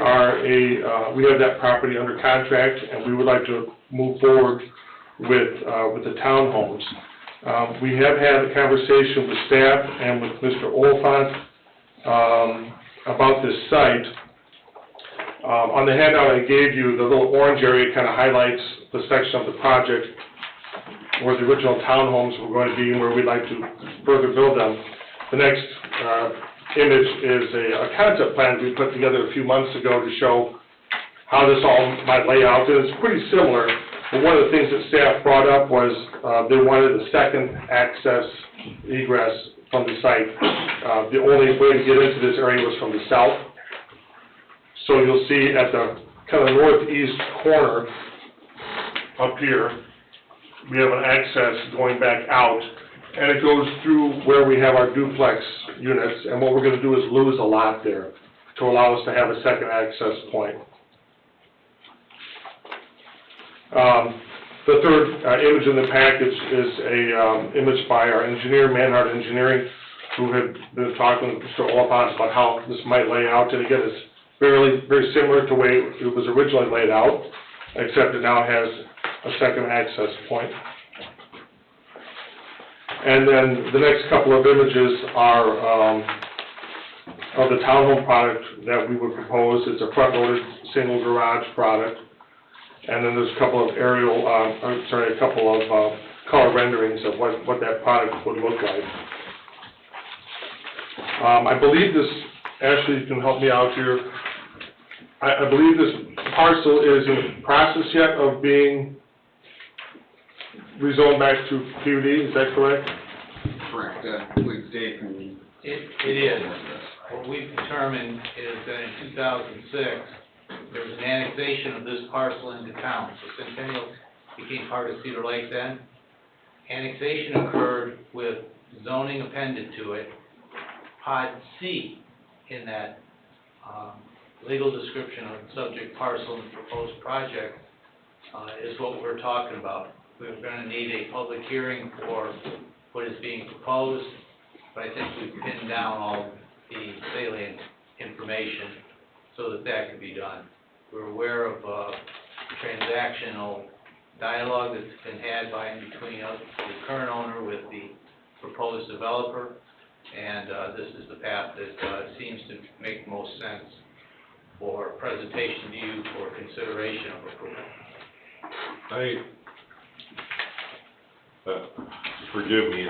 have that property under contract, and we would like to move forward with the townhomes. We have had a conversation with staff and with Mr. Oliphant about this site. On the handout I gave you, the little orange area kind of highlights the section of the project where the original townhomes were going to be and where we'd like to further build them. The next image is a concept plan we put together a few months ago to show how this all might lay out. And it's pretty similar, but one of the things that staff brought up was they wanted a second access egress from the site. The only way to get into this area was from the south. So you'll see at the kind of northeast corner up here, we have an access going back out, and it goes through where we have our duplex units, and what we're going to do is lose a lot there to allow us to have a second access point. The third image in the package is a image by our engineer, Manhart Engineering, who had been talking with Mr. Oliphant about how this might lay out, and again, it's very similar to the way it was originally laid out, except it now has a second access point. And then the next couple of images are of the townhome product that we would propose. It's a front-loaded single garage product. And then there's a couple of color renderings of what that product would look like. I believe this, Ashley, you can help me out here. I believe this parcel is in the process yet of being rezoned back to PUD, is that correct? Correct, I believe Dave can... It is. What we've determined is that in 2006, there was an annexation of this parcel into town. So Centennial became part of Cedar Lake then. Annexation occurred with zoning appended to it. Pod C in that legal description of the subject parcel and proposed project is what we're talking about. We're going to need a public hearing for what is being proposed, but I think we've pinned down all the salient information so that that can be done. We're aware of transactional dialogue that's been had by and between us, the current owner with the proposed developer, and this is the path that seems to make most sense. presentation to you for consideration of approval. Forgive me,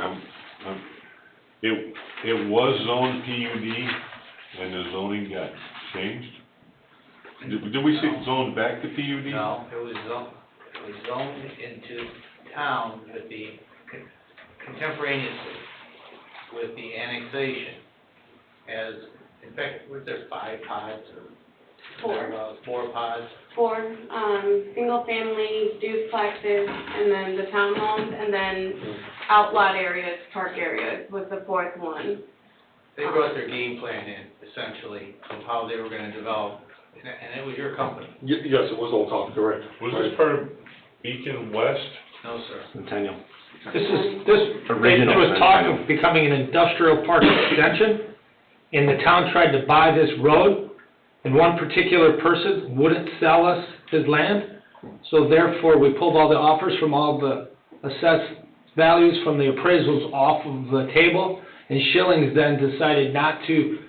it was zoned PUD and the zoning got changed? Did we say zoned back to PUD? No, it was zoned into town with the, contemporaneously with the annexation. As, in fact, was there 5 pods or? Four. 4 pods? 4, single-family duplexes, and then the townhomes, and then outlot areas, park areas was the 4th one. They brought their game plan in, essentially, of how they were gonna develop, and it was your company. Yes, it was Old Town, correct. Was this part of Beacon West? No, sir. Centennial. This Original was talk Centennial. of becoming an industrial park extension, and the town tried to buy this road, and one particular person wouldn't sell us his land, so therefore we pulled all the offers from all the assessed values from the appraisals off of the table, and Schillings then decided not to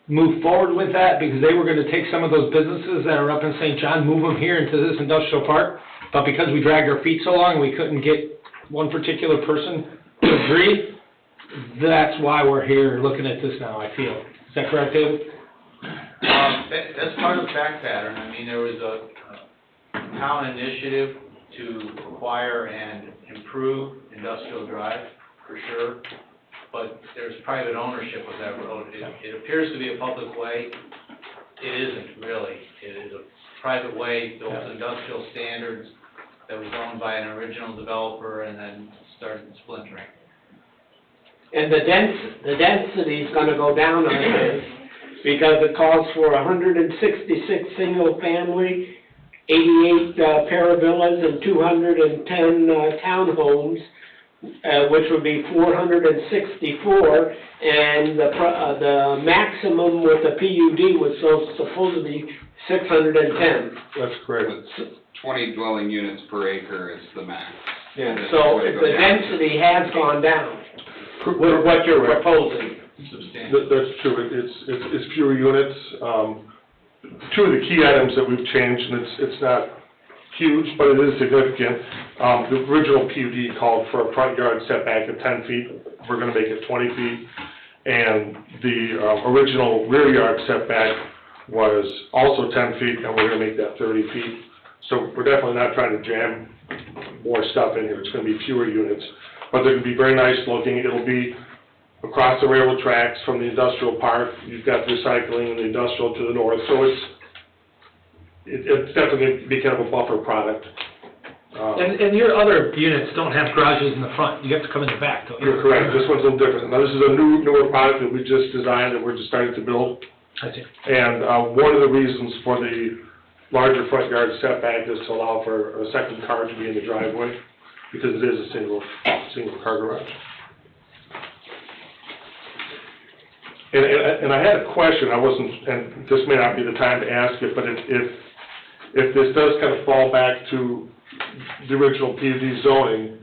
move forward with that because they were gonna take some of those businesses that are up in St. John, move them here into this industrial park, but because we dragged our feet so long, we couldn't get one particular person to agree. That's why we're here looking at this now, I feel. Is that correct, David? That's part of the fact pattern. I mean, there was a town initiative to acquire and improve Industrial Drive, for sure, but there's private ownership of that road. It appears to be a public way. It isn't really. It is a private way, built to industrial standards, that was owned by an original developer and then started splintering. And the density's gonna go down on this, because it calls for 166 single-family, 88 paravillas, and 210 townhomes, which would be 464, and the maximum with the PUD was supposed to be 610. That's correct. 20 dwelling units per acre is the max. And So the density has gone down with what you're proposing. Substantial. That's true, it's fewer units. Two of the key items that we've changed, and it's not huge, but it is significant. The original PUD called for a front yard setback of 10 feet, we're gonna make it 20 feet. And the original rear yard setback was also 10 feet, and we're gonna make that 30 feet. So we're definitely not trying to jam more stuff in here, it's gonna be fewer units. But they're gonna be very nice looking, it'll be across the railroad tracks from the industrial park, you've got recycling and the industrial to the north, so it's definitely going to be kind of a buffer product. And your other units don't have garages in the front, you have to come in the back, don't you? You're correct, this one's a little different. Now, this is a newer product that we just designed, that we're just starting to build. I see. And one of the reasons for the larger front yard setback is to allow for a second car to be in the driveway, because it is a single car garage. And I had a question, and this may not be the time to ask it, but if this does kind of fall back to the original PUD zoning,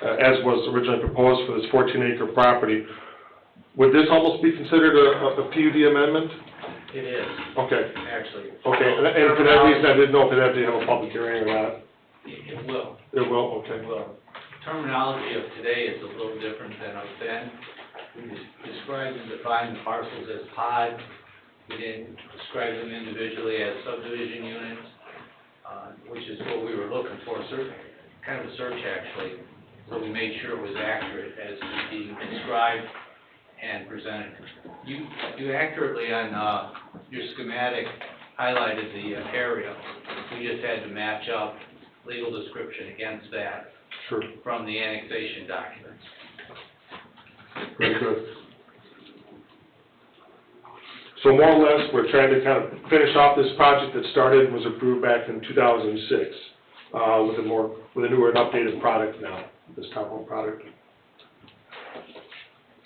as was originally proposed for this 14-acre property, would this almost be considered a PUD amendment? It is, Okay, actually. okay, and for that reason, I didn't know if it had to have a public hearing or not. It will. It will, okay. It will. Terminology of today is a little different than of then. We described and defined the parcels as pods. We didn't describe them individually as subdivision units, which is what we were looking for, kind of a search actually. So we made sure it was accurate as to being described and presented. You accurately on your schematic highlighted the area. We just had to match up legal description against that Sure. from the annexation documents. Very good. So more or less, we're trying to kind of finish off this project that started and was approved back in 2006, with a newer and updated product now, this townhome product.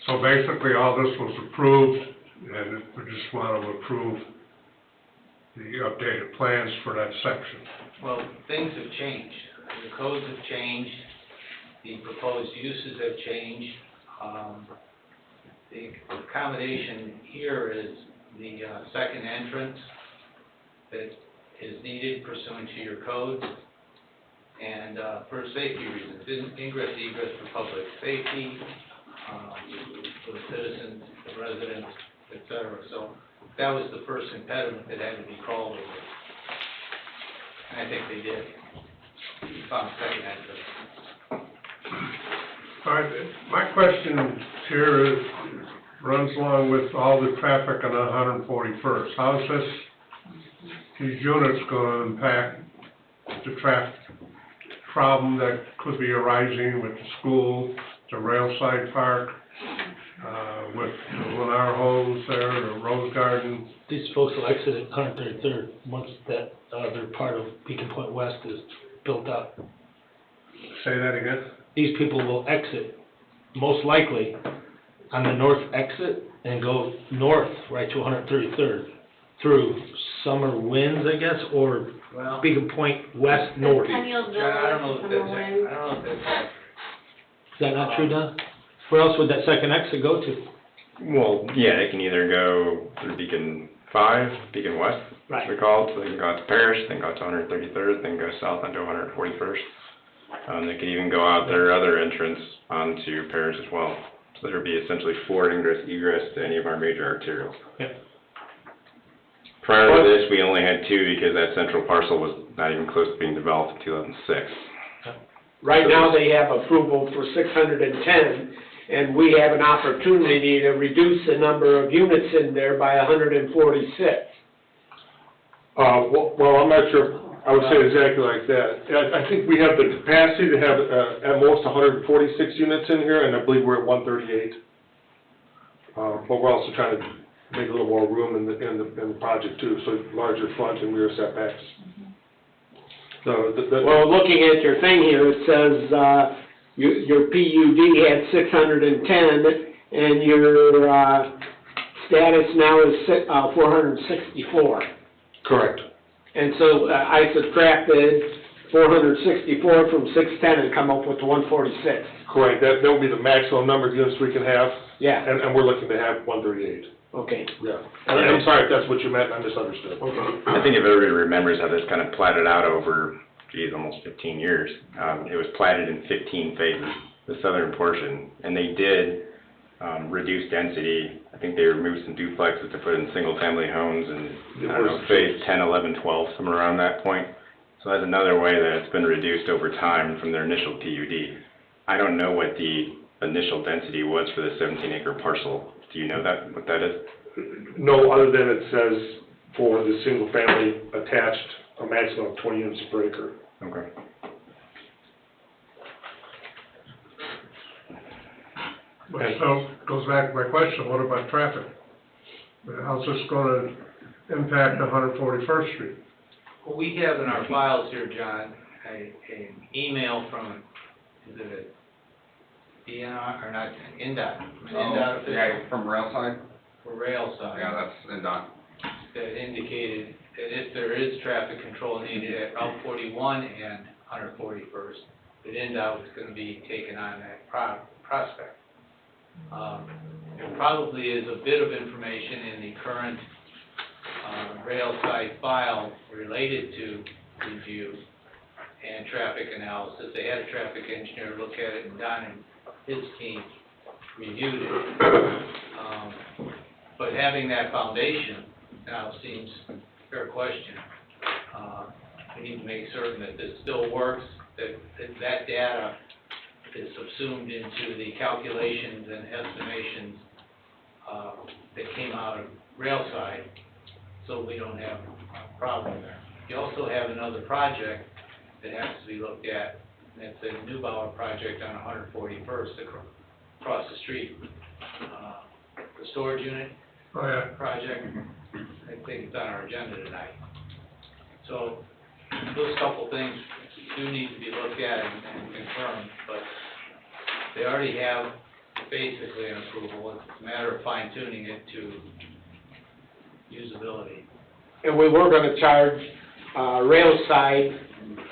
So basically, all this was approved, and we just want to approve the updated plans for that section. Well, things have changed. The codes have changed. The proposed uses have changed. The accommodation here is the second entrance that is needed pursuant to your codes and, for safety reasons, ingress, egress for public safety, for the citizens, the residents, et cetera. So that was the first impediment that had to be called over. And I think they did. Found second exit. All right, my question here is, runs along with all the traffic on 141st. How is these units gonna impact the traffic problem that could be arising with the school, the railside park, with the Lennar homes there, the Rose Garden? These folks will exit at 133rd once that other part of Beacon Point West is built up. Say that again? These people will exit, most likely, on the north exit and go north right to 133rd through Summer Winds, I guess, or Well, Beacon Point West North. Is Centennial John, I don't know Village, if Summer that's, Winds. I don't know if that's accurate. that not true, Don? Where else would that second exit go to? Well, yeah, they can either go through Beacon 5, Beacon West, as we call it, so they can go out to Parish, then go out to 133rd, then go south onto 141st. They could even go out their other entrance onto Parish as well. So there would be essentially 4 ingress, egress to any of our major arterials. Yep. Prior to this, we only had 2 because that central parcel was not even close to being developed in 2006. Right now, they have approval for 610, and we have an opportunity to reduce the number of units in there by 146. Well, I'm not sure, I would say exactly like that. I think we have the capacity to have, at most 146 units in here, and I believe we're at 138. But we're also trying to make a little more room in the project too, so larger front and rear setbacks. So, Well, looking at your thing here, it says, your PUD had 610, and your, status now is 464. correct. And so I subtracted 464 from 610 and come up with 146. Correct, that would be the maximum number of units we can have, Yeah, and we're looking to have 138. okay. Yeah. And I'm sorry if that's what you meant, I misunderstood. I think if everybody remembers how this kind of platted out over, almost 15 years, it was platted in 15 phases, the southern portion, and they did reduce density. I think they removed some duplexes to put in single-family homes and, I don't know, phase 10, 11, 12, somewhere around that point. So that's another way that it's been reduced over time from their initial PUD. I don't know what the initial density was for the 17-acre parcel. Do you know that, what that is? No, other than it says for the single family attached, a maximum of 20 units per acre. Okay. But so, goes back to my question, what about traffic? How's this gonna impact 141st Street? Well, we have in our files here, John, an email from, is it a DNR, or not, NDOT, NDOT official Yeah, from rail side? for rail side. Yeah, that's NDOT. That indicated that if there is traffic control needed at Route 41 and 141st, that NDOT was gonna be taking on that prospect. There probably is a bit of information in the current, rail side file related to review and traffic analysis. They had a traffic engineer look at it, and Don and his team reviewed it. But having that foundation now seems a fair question. We need to make certain that this still works, that data is subsumed into the calculations and estimations that came out of rail side, so we don't have a problem there. You also have another project that has to be looked at, and it's a Neubauer project on 141st across the street. The storage unit Oh, yeah. project, I think it's on our agenda tonight. So those couple things do need to be looked at and confirmed, but they already have basically an approval. It's a matter of fine tuning it to usability. And we were gonna charge, rail side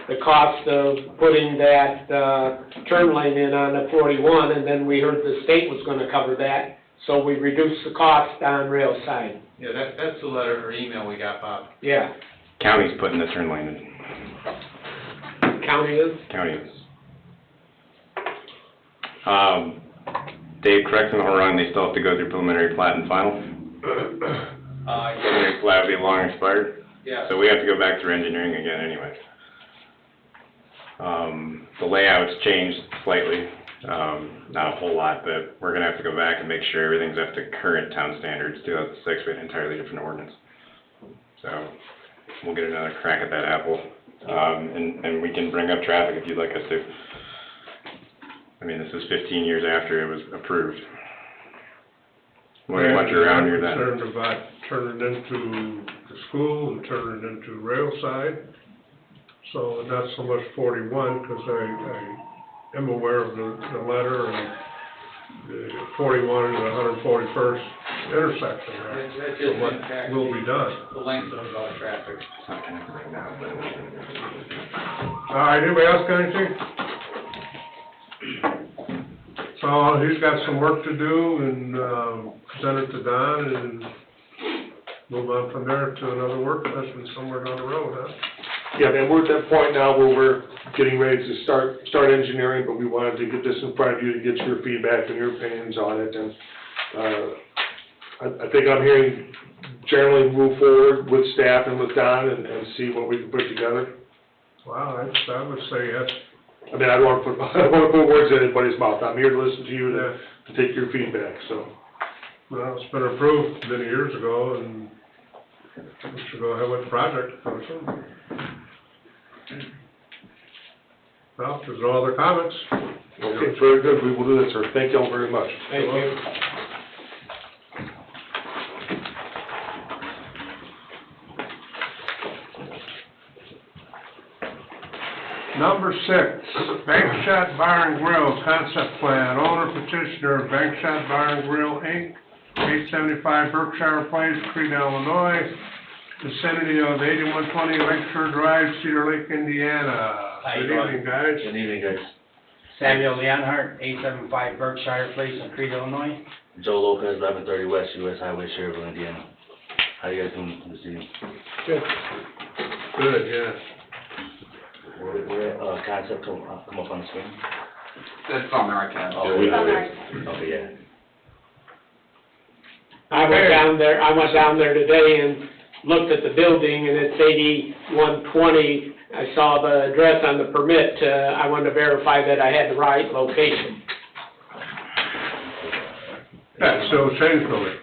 the cost of putting that, turn lane in on the 41, and then we heard the state was gonna cover that, so we reduced the cost on rail side. Yeah, that's the letter or email we got, Bob. Yeah. County's putting the turn lane in. County is? County is. Dave, correct me if I'm wrong, they still have to go through preliminary plat and final? Preliminary plat will be long expired, Yeah. so we have to go back through engineering again anyway. The layout's changed slightly, not a whole lot, but we're gonna have to go back and make sure everything's up to current town standards. 2006, we had an entirely different ordinance. So, we'll get another crack at that apple, and we can bring up traffic if you'd like us to. I mean, this is 15 years after it was approved. Wasn't much around here then. Concerned about turning it into the school and turning it into rail side. So not so much 41, because I am aware of the letter, and the 41 and the 141st intersection, right? That So what will be done? the length of traffic. It's not connected right now, but. All right, anybody else got anything? So he's got some work to do, and present it to Don, and move on from there to another work session somewhere down the road, huh? Yeah, man, we're at that point now where we're getting ready to start engineering, but we wanted to get this in front of you to get your feedback and your opinions on it, and, I think I'm hearing generally move forward with staff and with Don and see what we can put together. Wow, I would say yes. I mean, I don't want to put words in anybody's mouth. I'm here to listen to you, to take your feedback, so. Well, it's been approved many years ago, and we should go ahead with the project. Well, if there's no other comments. Okay, very good. We will do that, sir. Thank you all very much. Thank you. Number 6, Bank Shot Bar and Grill Concept Plan, owner petitioner, Bank Shot Bar and Grill, Inc., 875 Berkshire Place, Creed, Illinois, vicinity of 8120 Lakeshore Drive, Cedar Lake, Indiana. How you Good doing? evening, guys. Good evening, guys. Samuel Leonhardt, 875 Berkshire Place in Creed, Illinois. Joe Lopez, 1130 West US Highway, Sherrville, Indiana. How you guys doing this evening? Good. Good, yeah. Where, concept come up on the screen? That's on there, I can't. Oh, It's on our okay, yeah. I went down there today and looked at the building, and it's 8120. I saw the address on the permit. I wanted to verify that I had the right location. That's still Shane's building,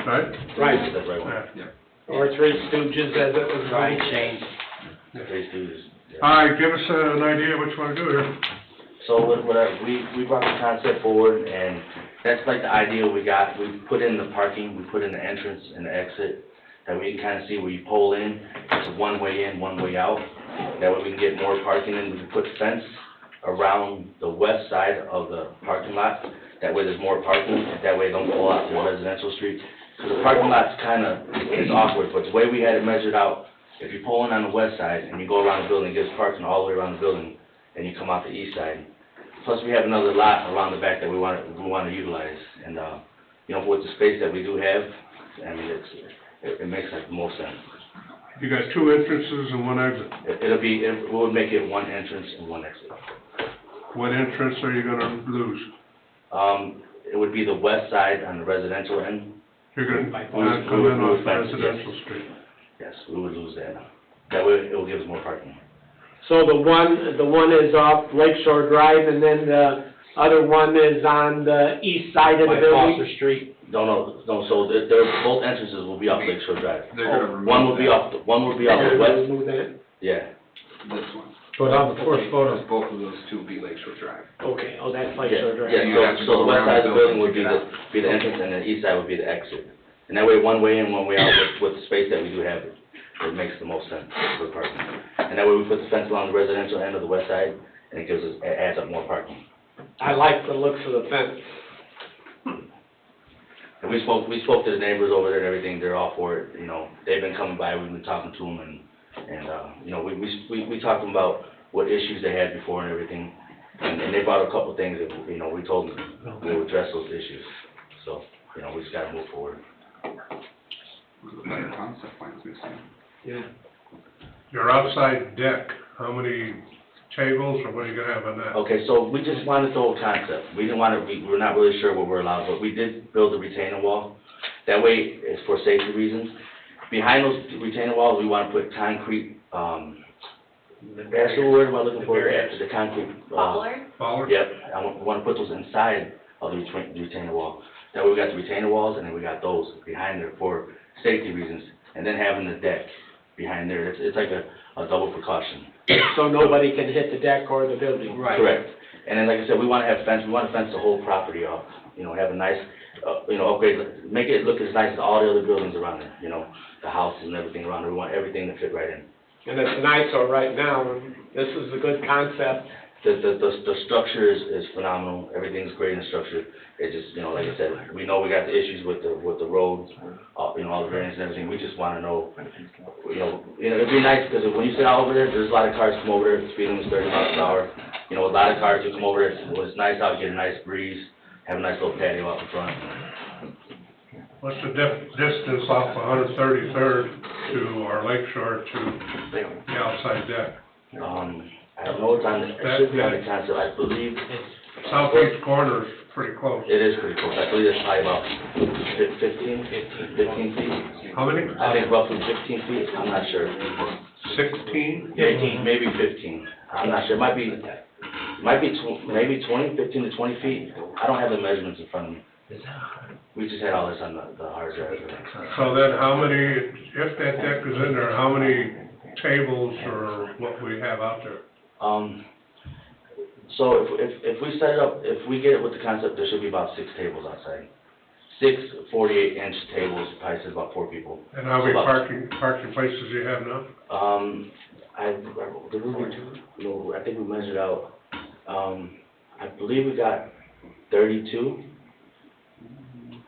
right? Right. That's right one. Yeah. Or Three Stooges, as it was Right, right. Shane. Three Stooges. Yeah. All right, give us an idea what you want to do here. So we brought the concept forward, and that's like the idea we got. We put in the parking, we put in the entrance and the exit, that we can kind of see where you pull in. It's a one way in, one way out. That way we can get more parking in. We can put fence around the west side of the parking lot. That way there's more parking, and that way it don't pull out to the residential street. Because the parking lot's kind of, it's awkward, but the way we had it measured out, if you pull in on the west side and you go around the building, it gives parking all the way around the building, and you come out the east side. Plus, we have another lot around the back that we want to utilize, and you know, with the space that we do have, I mean, it makes like the most sense. You got 2 entrances and 1 exit. It would make it 1 entrance and 1 exit. What entrance are you gonna lose? It would be the west side on the residential end. You're gonna We come would in lose off that, residential yes. street. Yes, we would lose that. That way, it will give us more parking. So the one is off Lakeshore Drive, and then the other one is on the east side of the building? Foster Street. No, so they're both entrances will be off Lakeshore Drive. They're gonna remove One will be off the west, Remove that? yeah. This one. But on the first photo. Both of those two will be Lakeshore Drive. Okay, oh, that's Yeah, Lakeshore Drive. yeah, You have to so go the west around side of the the building would building to be the entrance, and the east side would be the exit. And that way, one way in, one way out, with the space that we do have, it makes the most sense for parking. And that way, we put the fence along the residential end of the west side, and it adds up more parking. I like the looks of the fence. And we spoke to the neighbors over there and everything, they're all for it, you know, they've been coming by, we've been talking to them, and you know, we talked to them about what issues they had before and everything, and they brought a couple things that, you know, we told them we'll address those issues, so, you know, we just gotta move forward. The better concept plans we've seen. Yeah. Your outside deck, how many tables, or what are you gonna have on that? Okay, so we just wanted the whole concept. We didn't want to, we're not really sure what we're allowed, but we did build a retaining wall. That way, it's for safety reasons. Behind those retaining walls, we want to put concrete, that's the word am I looking for? The concrete. Baller? Baller? Yep, we want to put those inside of the retaining wall. That way, we got the retaining walls, and then we got those behind there for safety reasons. And then having the deck behind there, it's like a double precaution. So nobody can hit the deck or the building. Correct. And then, like I said, we want to have fence, we want to fence the whole property off, you know, have a nice, upgrade, make it look as nice as all the other buildings around there, you know, the houses and everything around there, we want everything to fit right in. And it's nice, so right now, this is a good concept. The structure is phenomenal, everything's great in the structure, it just, you know, like I said, we know we got the issues with the roads, all the drainage and everything, we just want to know, it'd be nice, because when you sit out over there, there's a lot of cars come over there, the speed limit is 30 miles per hour, you know, a lot of cars who come over there, when it's nice out, get a nice breeze, have a nice little patio out in front. What's the distance off 133rd to our lake shore to the outside deck? I don't know what's on, it should be on the concept, I believe. Southeast corner is pretty close. It is pretty close, I believe it's probably about 15 feet. How many? I think roughly 15 feet, I'm not sure. 16? Maybe 15, I'm not sure, maybe 20, 15 to 20 feet. I don't have the measurements in front of me. We just had all this on the hard drive. So then how many, if that deck is in there, how many tables or what we have out there? So if we set it up, if we get it with the concept, there should be about 6 tables outside. 6 48-inch tables, probably says about 4 people. And how many parking places do you have now? I think we measured out, I believe we got 32.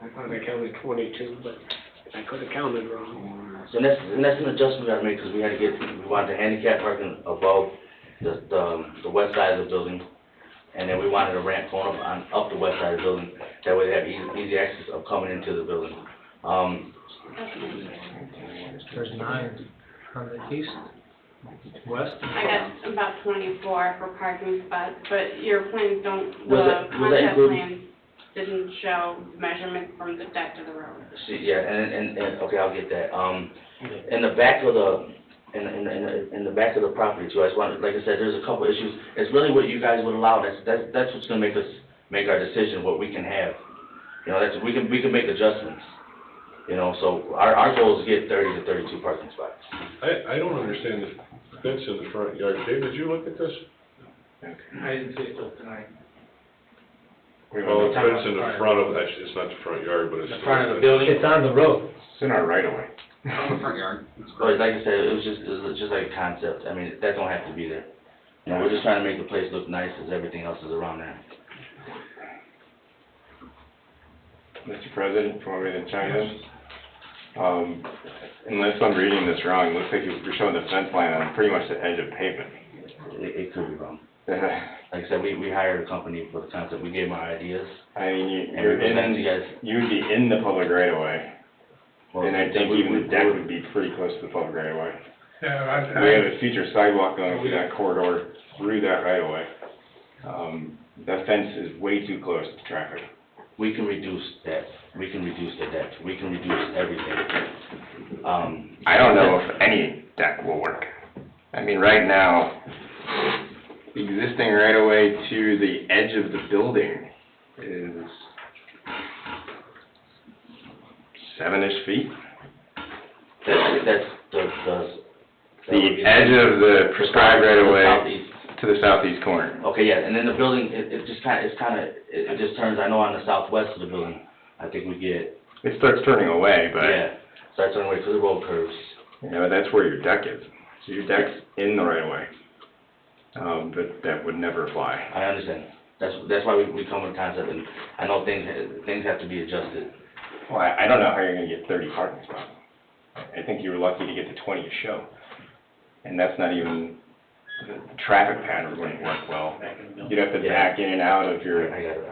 I thought I counted 22, but I could have counted wrong. So that's an adjustment we gotta make, because we wanted the handicap parking above the west side of the building, and then we wanted a ramp going up the west side of the building, that way they have easy access of coming into the building. There's 9 on the east, west. I got about 24 for parking spots, but your plans don't, Was the that concept included? plans didn't show measurement from the deck to the road. See, yeah, and okay, I'll get that. In the back of the back of the property too, I just wanted, like I said, there's a couple issues. It's really what you guys would allow. That's what's gonna make us make our decision, what we can have. You know, we can make adjustments. You know, so our goal is to get 30 to 32 parking spots. I don't understand the fence in the front yard. Dave, did you look at this? I didn't see it till tonight. Well, the fence in the front of, actually, it's not the front yard, but it's. The front of the building? It's on the road. It's in our right of way. Front yard. But like I said, it was just like a concept. I mean, that don't have to be there. You know, we're just trying to make the place look nice as everything else is around there. Mr. President, if you want me to chime in? Unless I'm reading this wrong, it looks like you're showing the fence line on pretty much the edge of pavement. It could be wrong. Like I said, we hired a company for the concept. We gave them our ideas. I mean, And we presented you guys. you would be in the public right of way, Well, and I think even the deck would be pretty close to the public right of way. Yeah, We have a feature sidewalk going through that corridor, through that right of way. That fence is way too close to traffic. We can reduce that. We can reduce the deck. We can reduce everything. I don't know if any deck will work. I mean, right now, the existing right of way to the edge of the building is 7-ish feet. That's The edge of the prescribed right of way southeast. to the southeast corner. Okay, yeah, and then the building, it just turns, I know on the southwest of the building, I think we get, It starts turning away, but, yeah, starts turning away to the road curves. yeah, but that's where your deck is. So your deck's in the right of way. But that would never fly. I understand. That's why we come with a concept, and I know things have to be adjusted. Well, I don't know how you're gonna get 30 parking spots. I think you were lucky to get the 20 to show. And that's not even, the traffic pattern wouldn't work well. You'd have to back in and out of your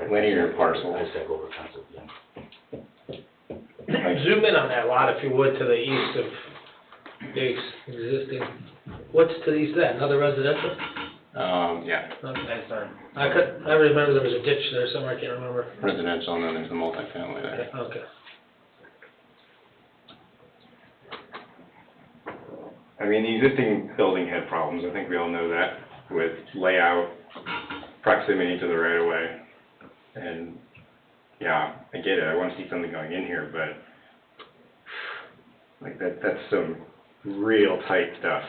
linear parcels. I just gotta go over the concept, yeah. Zoom in on that lot if you would to the east of the existing What's to the east of that, another residential? Yeah, Okay, sorry. I remember there was a ditch there somewhere, I can't remember. residential, and then there's the multifamily there. Okay. I mean, the existing building had problems, I think we all know that, with layout, proximity to the right of way. And, yeah, I get it, I wanna see something going in here, but, like, that's some real tight stuff.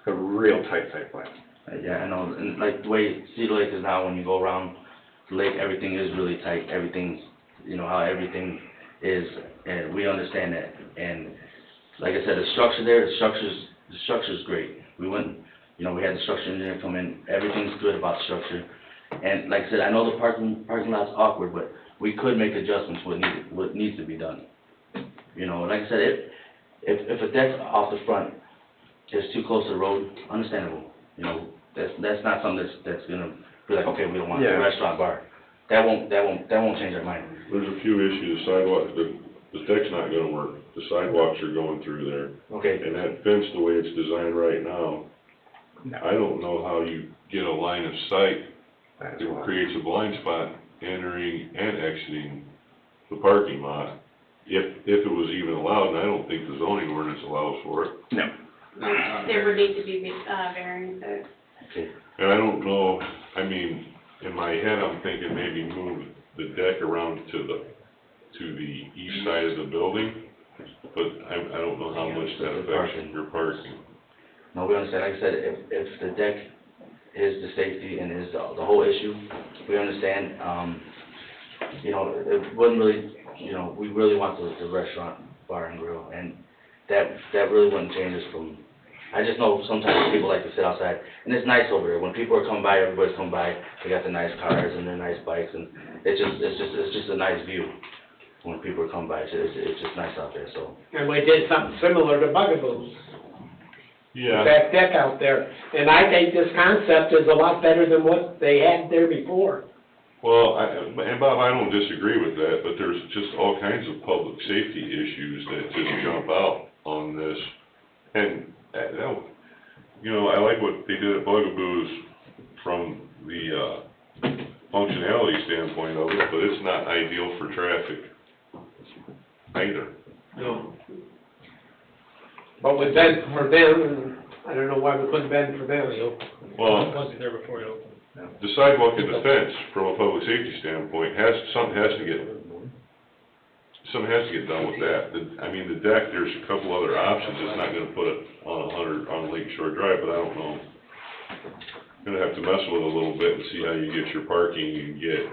A real tight site plan. Yeah, I know, and like the way Cedar Lake is now, when you go around the lake, everything is really tight, everything's, you know, how everything is, and we understand that. And like I said, the structure there, the structure's great. We went, you know, we had the structure engineer come in, everything's good about the structure. And like I said, I know the parking lot's awkward, but we could make adjustments what needs to be done. You know, like I said, if a deck off the front is too close to the road, understandable. You know, that's not something that's gonna be like, okay, we don't want a restaurant bar. That won't change our mind. There's a few issues, sidewalk, the deck's not gonna work, the sidewalks are going through there. Okay. And that fence, the way it's designed right now, I don't know how you get a line of sight that creates a blind spot entering and exiting the parking lot, if it was even allowed, and I don't think the zoning ordinance allows for it. No. There would need to be, variances. Okay. And I don't know, I mean, in my head, I'm thinking maybe move the deck around to the east side of the building, but I don't know how much that affects your parking. No, we understand, like I said, if the deck is the safety and is the whole issue, we understand, you know, it wouldn't really, you know, we really want the restaurant, bar and grill, and that really wouldn't change us from, I just know sometimes people like to sit outside, and it's nice over there, when people are coming by, everybody's coming by, they got the nice cars and their nice bikes, and it's just a nice view when people are coming by, it's just nice out there, so. And we did something similar to Bugaboo's. Yeah. That deck out there, and I think this concept is a lot better than what they had there before. Well, and Bob, I don't disagree with that, but there's just all kinds of public safety issues that just jump out on this. And, you know, I like what they did at Bugaboo's from the, functionality standpoint of it, but it's not ideal for traffic either. No. But with that, for them, I don't know why we couldn't bend for them, you know. Well, Wasn't there before you opened. the sidewalk and the fence, from a public safety standpoint, something has to get done with that. I mean, the deck, there's a couple other options, it's not gonna put it on Lake Shore Drive, but I don't know. Gonna have to mess with it a little bit and see how you get your parking and get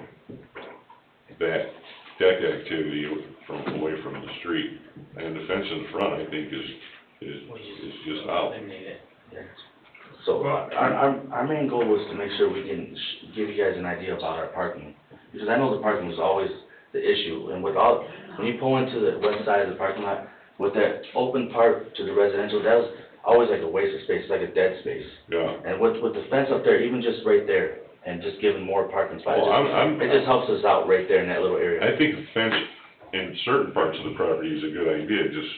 that deck activity away from the street. And the fence in front, I think, is just out. So, our main goal was to make sure we can give you guys an idea about our parking, because I know the parking was always the issue, and when you pull into the west side of the parking lot, with that open part to the residential, that was always like a waste of space, it's like a dead space. Yeah. And with the fence up there, even just right there, and just giving more parking spots, Well, it just helps us out right there in that little area. I think a fence in certain parts of the property is a good idea, just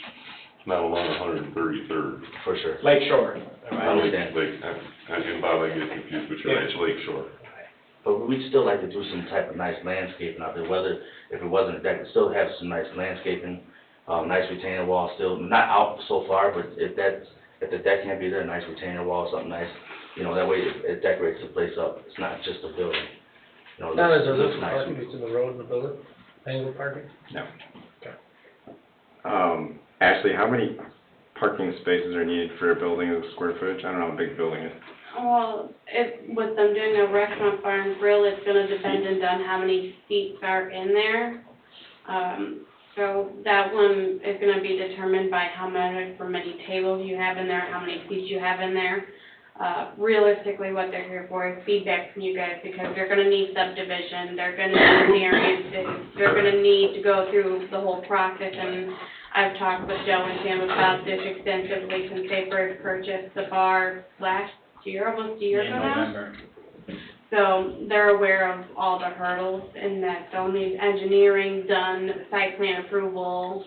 not along 133rd. For sure. Lake Shore. I understand. And Bob, I get confused, but you're right, it's Lake Shore. But we'd still like to do some type of nice landscaping out there, whether, if it wasn't a deck, we'd still have some nice landscaping, nice retaining wall still, not out so far, but if the deck can't be there, a nice retaining wall, something nice, you know, that way it decorates the place up, it's not just a building. You know, Now, is there looks little nice. parking between the road and the building, angled parking? No. Okay. Ashley, how many parking spaces are needed for a building of square footage? I don't know how big the building is. Well, with them doing a restaurant, bar and grill, it's gonna depend on how many seats are in there. So that one is gonna be determined by how many tables you have in there, how many seats you have in there. Realistically, what they're here for is feedback from you guys, because they're gonna need subdivision, they're gonna need variances, they're gonna need to go through the whole process, and I've talked with Joe and Sam about this extensively since they first purchased the bar last year, almost a year ago now. So they're aware of all the hurdles, and that they'll need engineering done, site plan approval,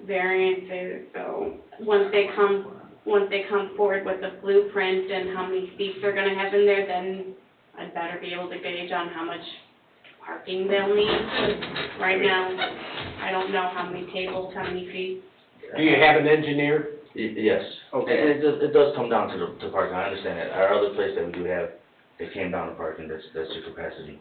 variances. So once they come once they come forward with the blueprint and how many seats they're gonna have in there, then I'd better be able to gauge on how much parking they'll need. Right now, I don't know how many tables, how many seats. Do you have an engineer? Yes. Okay. And it does come down to parking, I understand that. Our other place that we do have, it came down to parking, that's your capacity.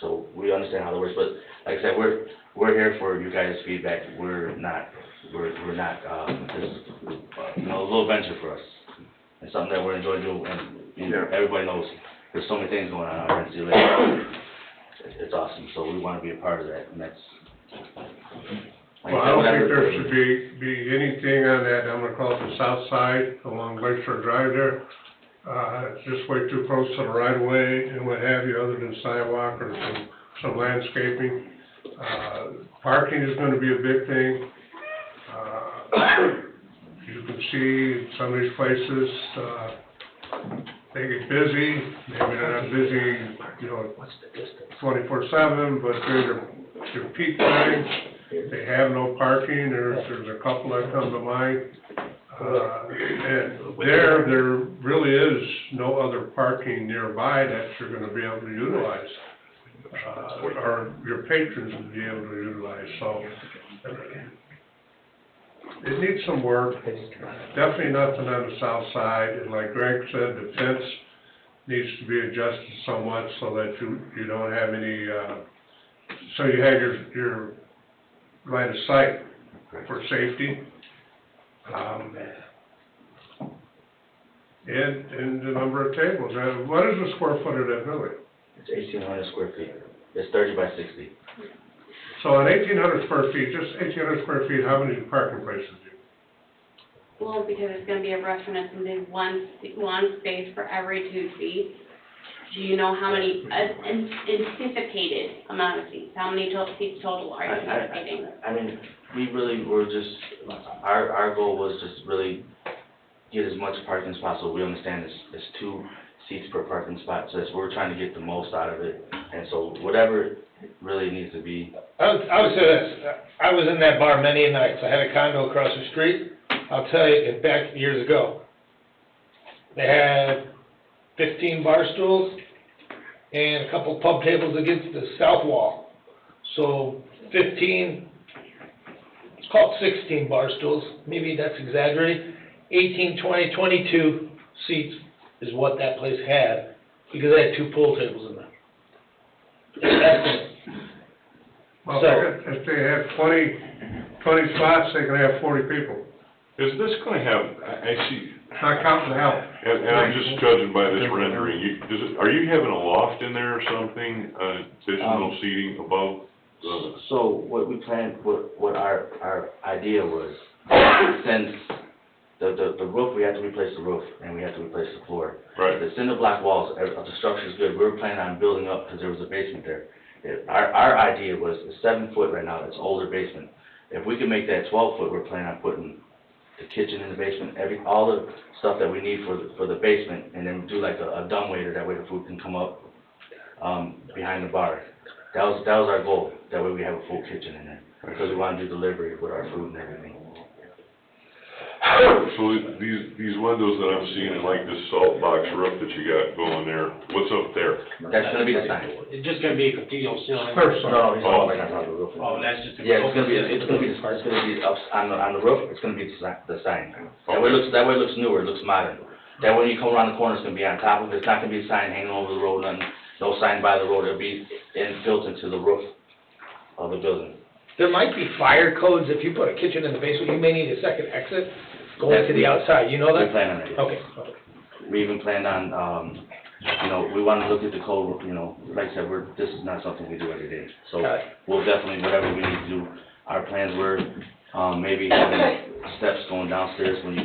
So we understand how it works, but like I said, we're here for you guys' feedback. We're not, this is, a little venture for us. It's something that we're enjoying doing, and everybody knows, there's so many things going on out here in City. It's awesome, so we wanna be a part of that, and that's. Well, I don't think there should be anything on that, I'm gonna call it the south side along Lakeshore Drive there. Just way too close to the right of way and what have you, other than sidewalk or some landscaping. Parking is gonna be a big thing. You can see some of these places, they get busy, maybe they're not busy, 24/7, but during their peak times, they have no parking. There's a couple that come to mind. And there really is no other parking nearby that you're gonna be able to utilize, or your patrons will be able to utilize, so. It needs some work, definitely nothing on the south side, and like Greg said, the fence needs to be adjusted somewhat so that you don't have any, so you have your line of sight for safety. And the number of tables. What is the square foot of that building? It's 1,800 square feet. It's 30 by 60. So on 1,800 square feet, just 1,800 square feet, how many parking places do you? Well, because it's gonna be a restaurant, it's gonna be one space for every 2 seats. Do you know how many, anticipated amount of seats? How many seats total are you anticipating? I mean, we really were just, our goal was just really get as much parking as possible. We understand it's 2 seats per parking spot, so we're trying to get the most out of it. And so whatever it really needs to be. I would say this, I was in that bar many nights. I had a condo across the street. I'll tell you, back years ago, they had 15 bar stools and a couple pub tables against the south wall. So 15, let's call it 16 bar stools, maybe that's exaggerating. 18, 20, 22 seats is what that place had, because they had 2 pool tables in there. That's it. Well, So- if they have 20 spots, they can have 40 people. Is this gonna have, I see, Not counting the help. and I'm just judging by this rendering, are you having a loft in there or something, additional seating above the? So what we planned, what our idea was, since the roof, we had to replace the roof and we had to replace the floor. Right. The cinder block walls, the structure's good, we were planning on building up because there was a basement there. Our idea was, it's 7 foot right now, it's older basement. If we could make that 12 foot, we're planning on putting the kitchen in the basement, all the stuff that we need for the basement, and then do like a dumbwaiter, that way the food can come up, behind the bar. That was our goal, that way we have a full kitchen in there, because we want to do delivery with our food and everything. So these windows that I'm seeing in like this salt box roof that you got going there, what's up there? That's gonna be the sign. It's just gonna be a continual ceiling. No, he's not like on top of the roof. Oh, that's just. Yeah, it's gonna be up on the roof, it's gonna be the sign. That way it looks newer, it looks modern. That way when you come around the corner, it's gonna be on top of it, it's not gonna be a sign hanging over the road, no sign by the road, it'll be built into the roof of the building. There might be fire codes, if you put a kitchen in the basement, you may need a second exit going to the outside, you know We that? plan on it. Okay. We even planned on, we wanna look at the code, like I said, this is not something we do every day. So Got it. we'll definitely, whatever we need to do, our plans were, maybe having steps going downstairs when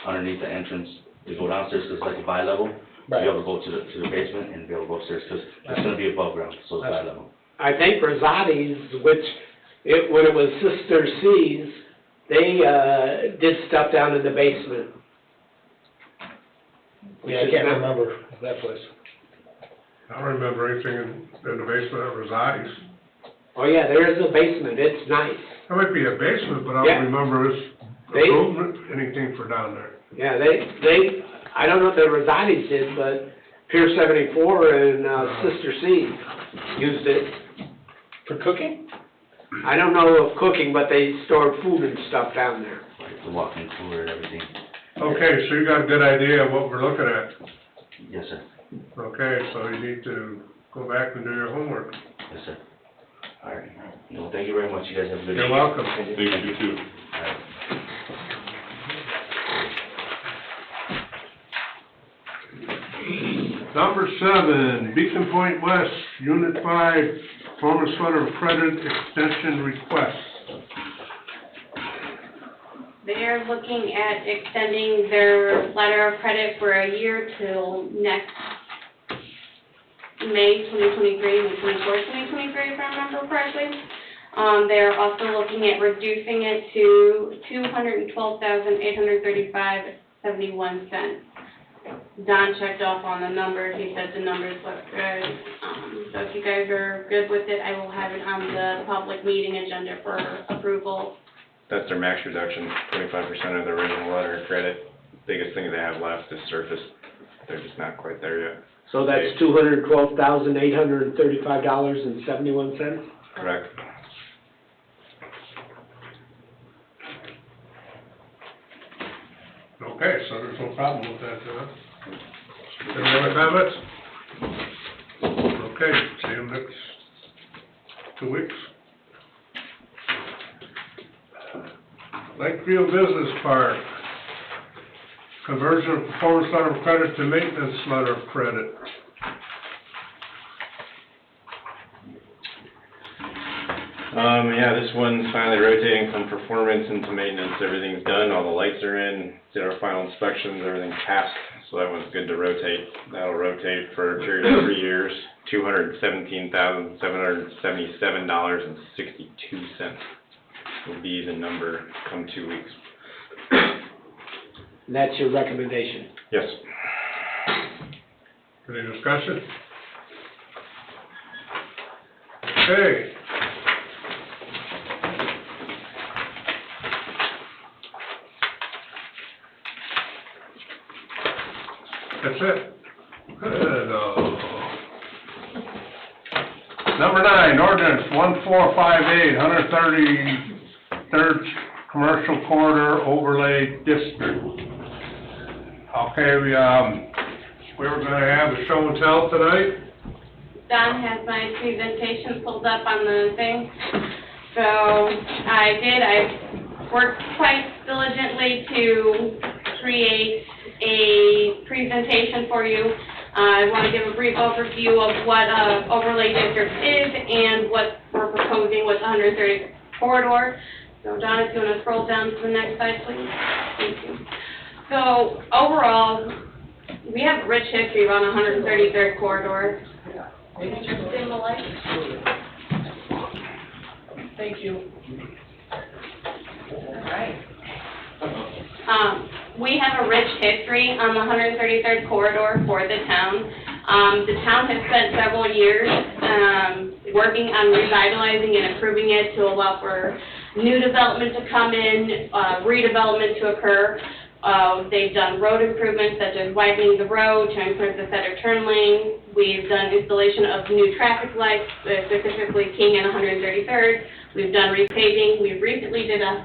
underneath the entrance, to go downstairs, cause it's like a bi-level. Be able to go to the basement and be able to go upstairs, cause it's gonna be above ground, so it's bi-level. I think Rosati's, when it was Sister C's, they, did stuff down in the basement. Yeah, I can't remember that place. I don't remember anything in the basement of Rosati's. Oh, yeah, there is a basement, it's nice. There might be a basement, but I Yeah. don't remember us improvement, anything for down there? Yeah, I don't know if the Rosati's did, but Pier 74 and, Sister C used it. For cooking? I don't know of cooking, but they store food and stuff down there. The walk-in cooler and everything. Okay, so you got a good idea of what we're looking at. Yes, sir. Okay, so you need to go back and do your homework. Yes, sir. All right. No, thank you very much. You guys have a good day. You're welcome. Thank you too. All right. Number 7, Beacon Point West, Unit 5, performance letter of credit extension request. They're looking at extending their letter of credit for a year till next May 2023, May 24th, 2023, if I remember correctly. They're also looking at reducing it to $212,835.71. Don checked off on the numbers, he said the numbers look good. So if you guys are good with it, I will have it on the public meeting agenda for approval. That's their max reduction, 25% of the original letter of credit. Biggest thing they have left is surface. They're just not quite there yet. So that's $212,835.71? Correct. Okay, so there's no problem with that, huh? Any other comments? Okay, see you next 2 weeks. Lakeview Business Park, conversion of performance letter of credit to maintenance letter of credit. Yeah, this one's finally rotating from performance into maintenance. Everything's done, all the lights are in, did our final inspections, everything's passed, so that one's good to rotate. That'll rotate for a period of 3 years, $217,777.62 will be the number come 2 weeks. And that's your recommendation? Yes. Any discussion? Okay. That's it. Good. Number 9, ordinance 1458, 133rd Commercial Corridor Overlay District. Okay, we were gonna have a show and tell tonight. Don has my presentation pulled up on the thing. So I worked quite diligently to create a presentation for you. I want to give a brief overview of what overlay district is and what we're proposing with the 130 corridor. So Don, if you want to scroll down to the next slide, please. Thank you. So overall, we have a rich history around 133rd corridor. Maybe just dim the light. Thank you. All right. We have a rich history on the 133rd corridor for the town. The town has spent several years working on revitalizing and improving it to allow for new development to come in, redevelopment to occur. They've done road improvements such as widening the road to improve the center turn lane. We've done installation of new traffic lights, specifically King and 133rd. We've done repaving. We recently did a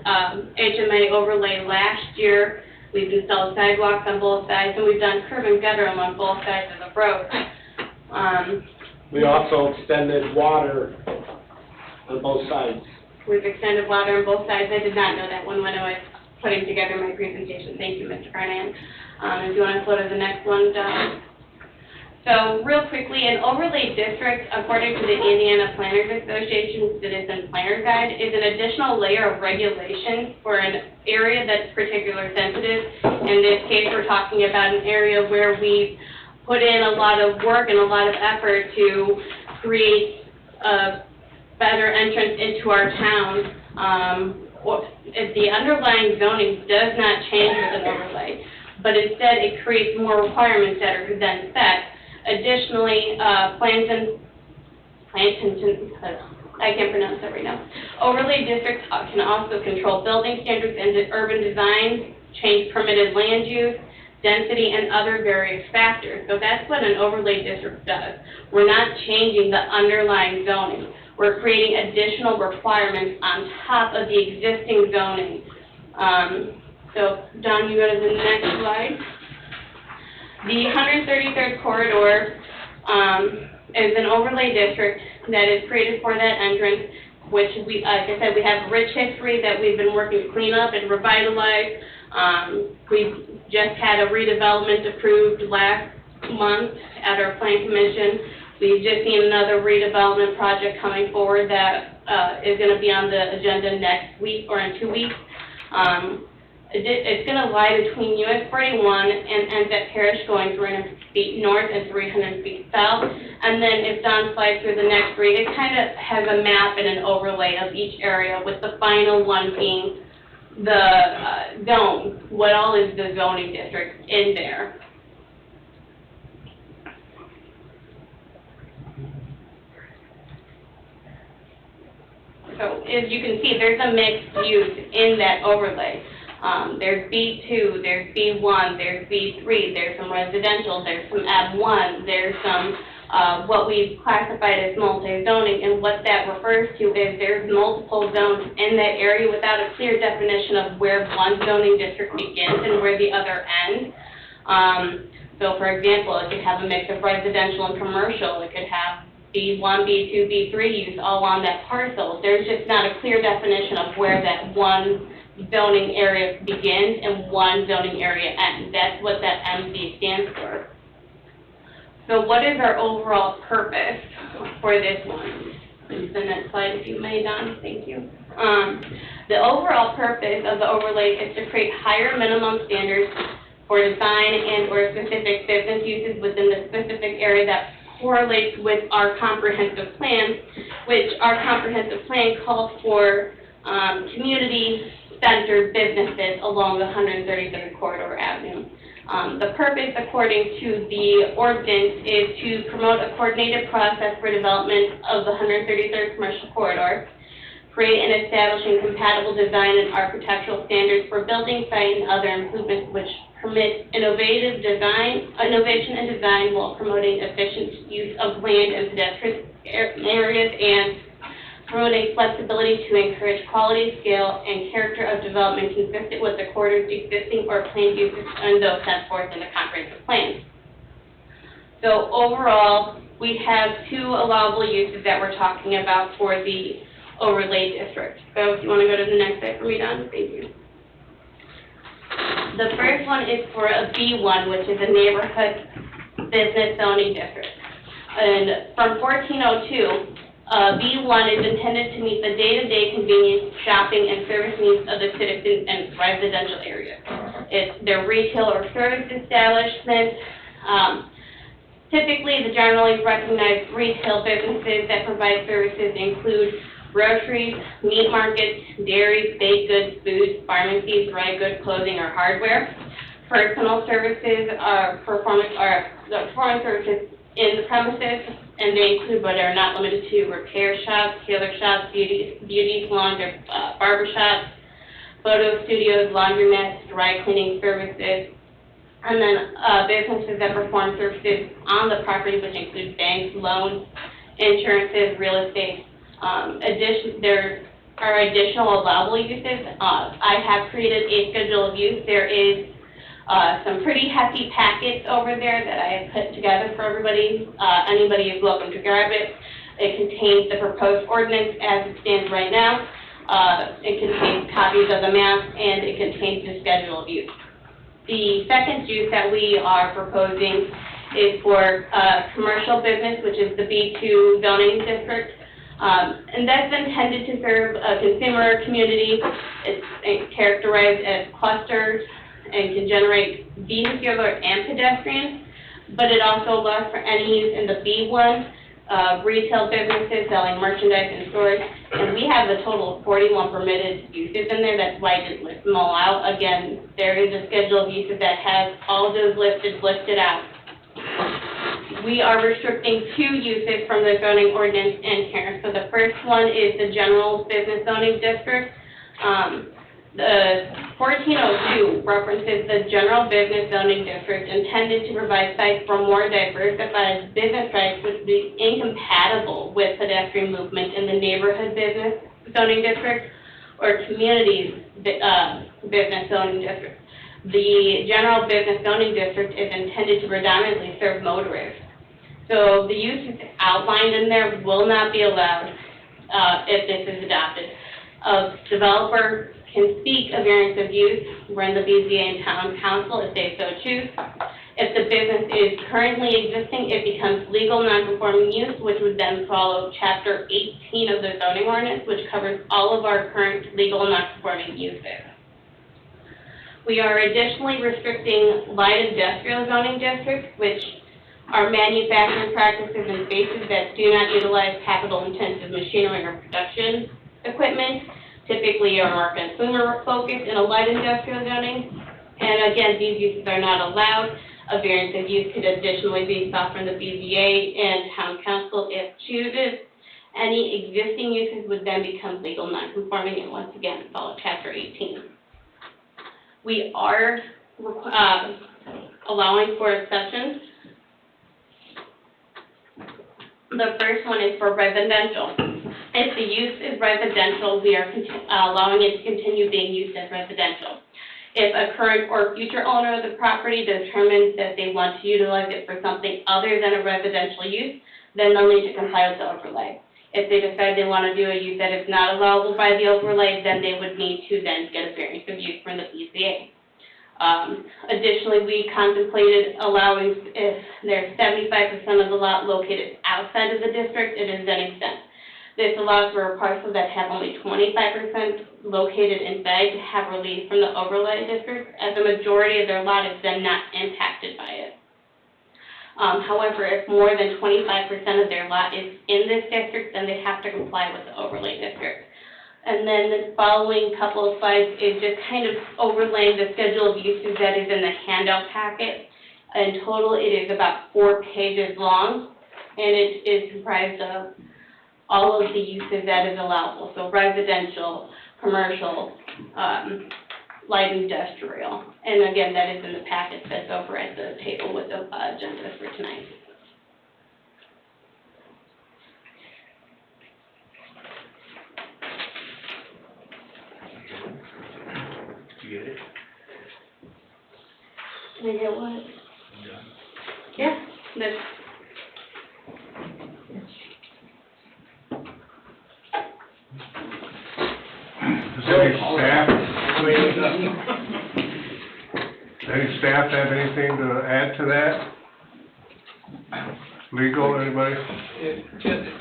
HMA overlay last year. We've installed sidewalks on both sides, and we've done curb and gutter on both sides of the road. We also extended water on both sides. We've extended water on both sides. I did not know that one when I was putting together my presentation. Thank you, Mr. Carnan. If you want to go to the next one, Don. So real quickly, an overlay district, according to the Indiana Planners Association Citizen Planner Guide, is an additional layer of regulation for an area that's particularly sensitive. In this case, we're talking about an area where we put in a lot of work and a lot of effort to create a better entrance into our town. If the underlying zoning does not change with an overlay, but instead it creates more requirements that are then set. Additionally, I can't pronounce that right now. Overlay districts can also control building standards and urban design, change permitted land use, density, and other various factors. So that's what an overlay district does. We're not changing the underlying zoning. We're creating additional requirements on top of the existing zoning. So, Don, you go to the next slide. The 133rd corridor is an overlay district that is created for that entrance, which we, like I said, we have rich history that we've been working to clean up and revitalize. We've just had a redevelopment approved last month at our plan commission. We've just seen another redevelopment project coming forward that is going to be on the agenda next week or in 2 weeks. It's going to lie between US 41 and ends at Parish, going 300 feet north and 300 feet south. And then if Don slides through the next three, it kind of has a map and an overlay of each area, with the final one being the zone. What all is the zoning district in there? So as you can see, there's a mixed use in that overlay. There's B2, there's B1, there's B3, there's some residential, there's some AB1, there's some what we've classified as multi-zoning, and what that refers to is there's multiple zones in that area without a clear definition of where one zoning district begins and where the other ends. So for example, it could have a mix of residential and commercial. It could have B1, B2, B3 use all on that parcel. There's just not a clear definition of where that one zoning area begins and one zoning area ends. That's what that MC stands for. So what is our overall purpose for this one? Please send that slide if you may, Don. Thank you. The overall purpose of the overlay is to create higher minimum standards for design and or specific business uses within the specific area that correlates with our comprehensive plan, which our comprehensive plan calls for community-centered businesses along the 133rd Corridor Avenue. The purpose, according to the ordinance, is to promote a coordinated process for development of the 133rd Commercial Corridor, create and establishing compatible design and architectural standards for building, site, and other improvements which permit innovation and design while promoting efficient use of land and pedestrian areas, and promoting flexibility to encourage quality, scale, and character of development consistent with the corridor's existing or planned uses and those set forth in the comprehensive plan. So overall, we have two allowable uses that we're talking about for the overlay district. So if you want to go to the next slide for me, Don, thank you. The first one is for a B1, which is a neighborhood business zoning district. And from 1402, B1 is intended to meet the day-to-day convenience, shopping, and service needs of the citizens and residential areas. They're retail or service establishments. Typically, the generally recognized retail businesses that provide services include groceries, meat markets, dairies, baked goods, foods, pharmacies, dry goods, clothing, or hardware. Personal services are performance services in the premises, and they include but are not limited to repair shops, tailor shops, beauty salons, or barber shops, photo studios, laundromats, dry cleaning services, and then businesses that perform services on the property, which include banks, loans, insurances, real estate. There are additional allowable uses. I have created a schedule of use. There is some pretty hefty packets over there that I have put together for everybody. Anybody is welcome to grab it. It contains the proposed ordinance as it stands right now. It contains copies of the map, and it contains the schedule of use. The second use that we are proposing is for commercial business, which is the B2 zoning district. And that's intended to serve a consumer community. It's characterized as clusters and can generate vehicular and pedestrian, but it also allows for any use in the B1, retail businesses selling merchandise and stores. And we have a total of 41 permitted uses in there. That's why I didn't list them all out. Again, there is a schedule of uses that has all of those listed out. We are restricting two uses from the zoning ordinance in here. So the first one is the general business zoning district. The 1402 references the general business zoning district intended to provide sites for more diversified business sites which would be incompatible with pedestrian movement in the neighborhood business zoning district or communities business zoning district. The general business zoning district is intended to predominantly serve motorists. So the uses outlined in there will not be allowed if this is adopted. A developer can seek a variance of use, run the BZA and town council if they so choose. If the business is currently existing, it becomes legal non-conforming use, which would then follow Chapter 18 of the zoning ordinance, which covers all of our current legal non-conforming uses. We are additionally restricting light industrial zoning districts, which are manufacturing practices and spaces that do not utilize capital-intensive machinery or production equipment, typically are more consumer-focused in a light industrial zoning. And again, these uses are not allowed. A variance of use could additionally be sought from the BZA and town council if chooses. Any existing uses would then become legal non-conforming, and once again, follow Chapter 18. We are allowing for exceptions. The first one is for residential. If the use is residential, we are allowing it to continue being used as residential. If a current or future owner of the property determines that they want to utilize it for something other than a residential use, then they'll need to comply with the overlay. If they decide they want to do a use that is not allowable by the overlay, then they would need to then get a variance of use from the BZA. Additionally, we contemplated allowing, if there's 75% of the lot located outside of the district, it is then exempt. This allows for a parcel that have only 25% located inside to have relief from the overlay district, as the majority of their lot is then not impacted by it. However, if more than 25% of their lot is in this district, then they have to comply with the overlay district. And then the following couple of slides is just kind of overlaying the schedule of uses that is in the handout packet. In total, it is about 4 pages long, and it is comprised of all of the uses that is allowable. So residential, commercial, light industrial. And again, that is in the packet that's over at the table with the agenda for tonight. Did you get it? Can I get what? Yeah, that's. Any staff have anything to add to that? Legal, anybody?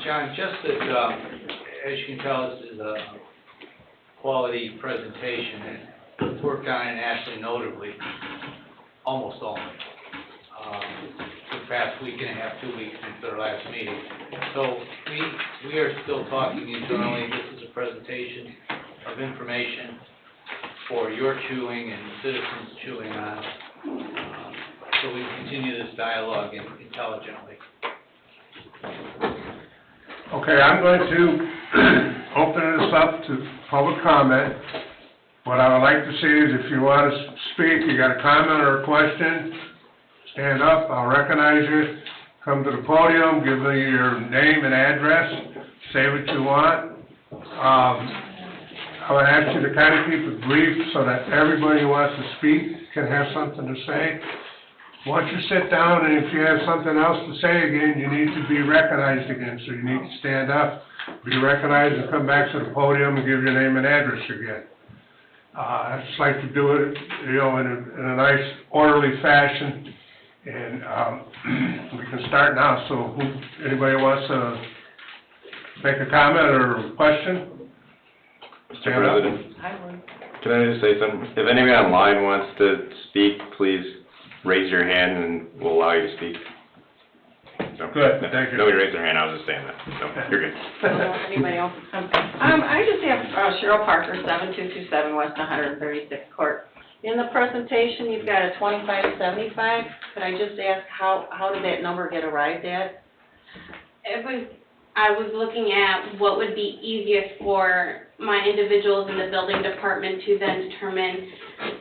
John, just that, as you can tell, this is a quality presentation, and it's worked on and actually notably, almost all of it. The past week and a half, 2 weeks since our last meeting. So we are still talking internally. This is a presentation of information for your chewing and citizens chewing on. So we continue this dialogue intelligently. Okay, I'm going to open this up to public comment. What I would like to see is if you want to speak, you got a comment or a question, stand up, I'll recognize you, come to the podium, give me your name and address, say what you want. I would ask you to kind of keep it brief so that everybody who wants to speak can have something to say. Once you sit down, and if you have something else to say again, you need to be recognized again. So you need to stand up, be recognized, and come back to the podium and give your name and address again. I just like to do it, you know, in a nice, orderly fashion. And we can start now. So anybody wants to make a comment or a question? Mr. President, can I just say something? If anybody online wants to speak, please raise your hand and we'll allow you to speak. So, Good, thank you. Nobody raised their hand, I was just saying that, so you're good. Anybody else? I just have Cheryl Parker, 7227 West 136th Court. In the presentation, you've got a 25-75. Could I just ask, how did that number get arrived at? I was looking at what would be easiest for my individuals in the building department to then determine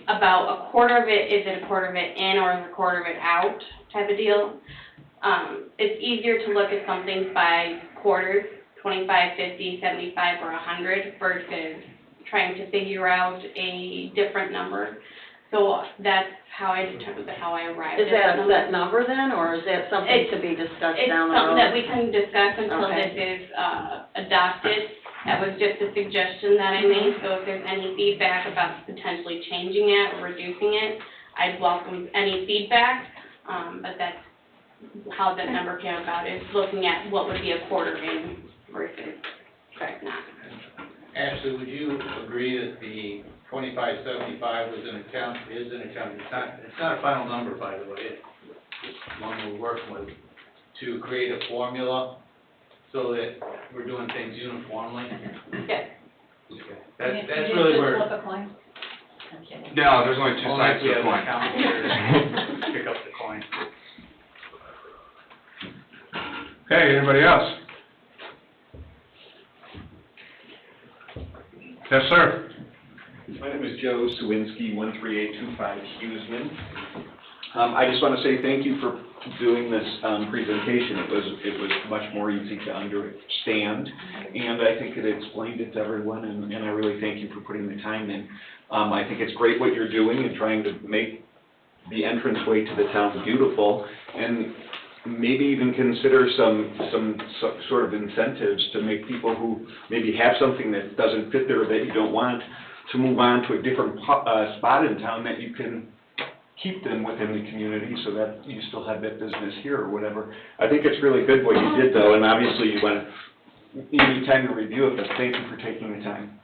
about a quarter of it, is it a quarter of it in or is it a quarter of it out type of deal. It's easier to look at something by quarters, 25, 50, 75, or 100 versus trying to figure out a different number. So that's how I determined, how I arrived Is at that a set number then, or is that something to be discussed down the road? It's something that we can discuss until Okay. this is adopted. That was just a suggestion that I made, so if there's any feedback about potentially changing it or reducing it, I'd welcome any feedback, but that's how that number came about, is looking at what would be a quarter in versus not. Ashley, would you agree that the 2575 is an attempt, it's not a final number, by the way, it's one we're working with, to create a formula so that we're doing things uniformly? Yes. Okay. That's really where. No, there's only two sides to the coin. Pick up the coin. Okay, anybody else? Yes, sir. My name is Joe Sawinski, 13825 Hughesman. I just want to say thank you for doing this presentation. It was much more easy to understand, and I think it explained it to everyone, and I really thank you for putting the time in. I think it's great what you're doing and trying to make the entranceway to the town beautiful, and maybe even consider some sort of incentives to make people who maybe have something that doesn't fit there that you don't want to move on to a different spot in town, that you can keep them within the community so that you still have that business here or whatever. I think it's really good what you did though, and obviously you need time to review it, but thank you for taking the time.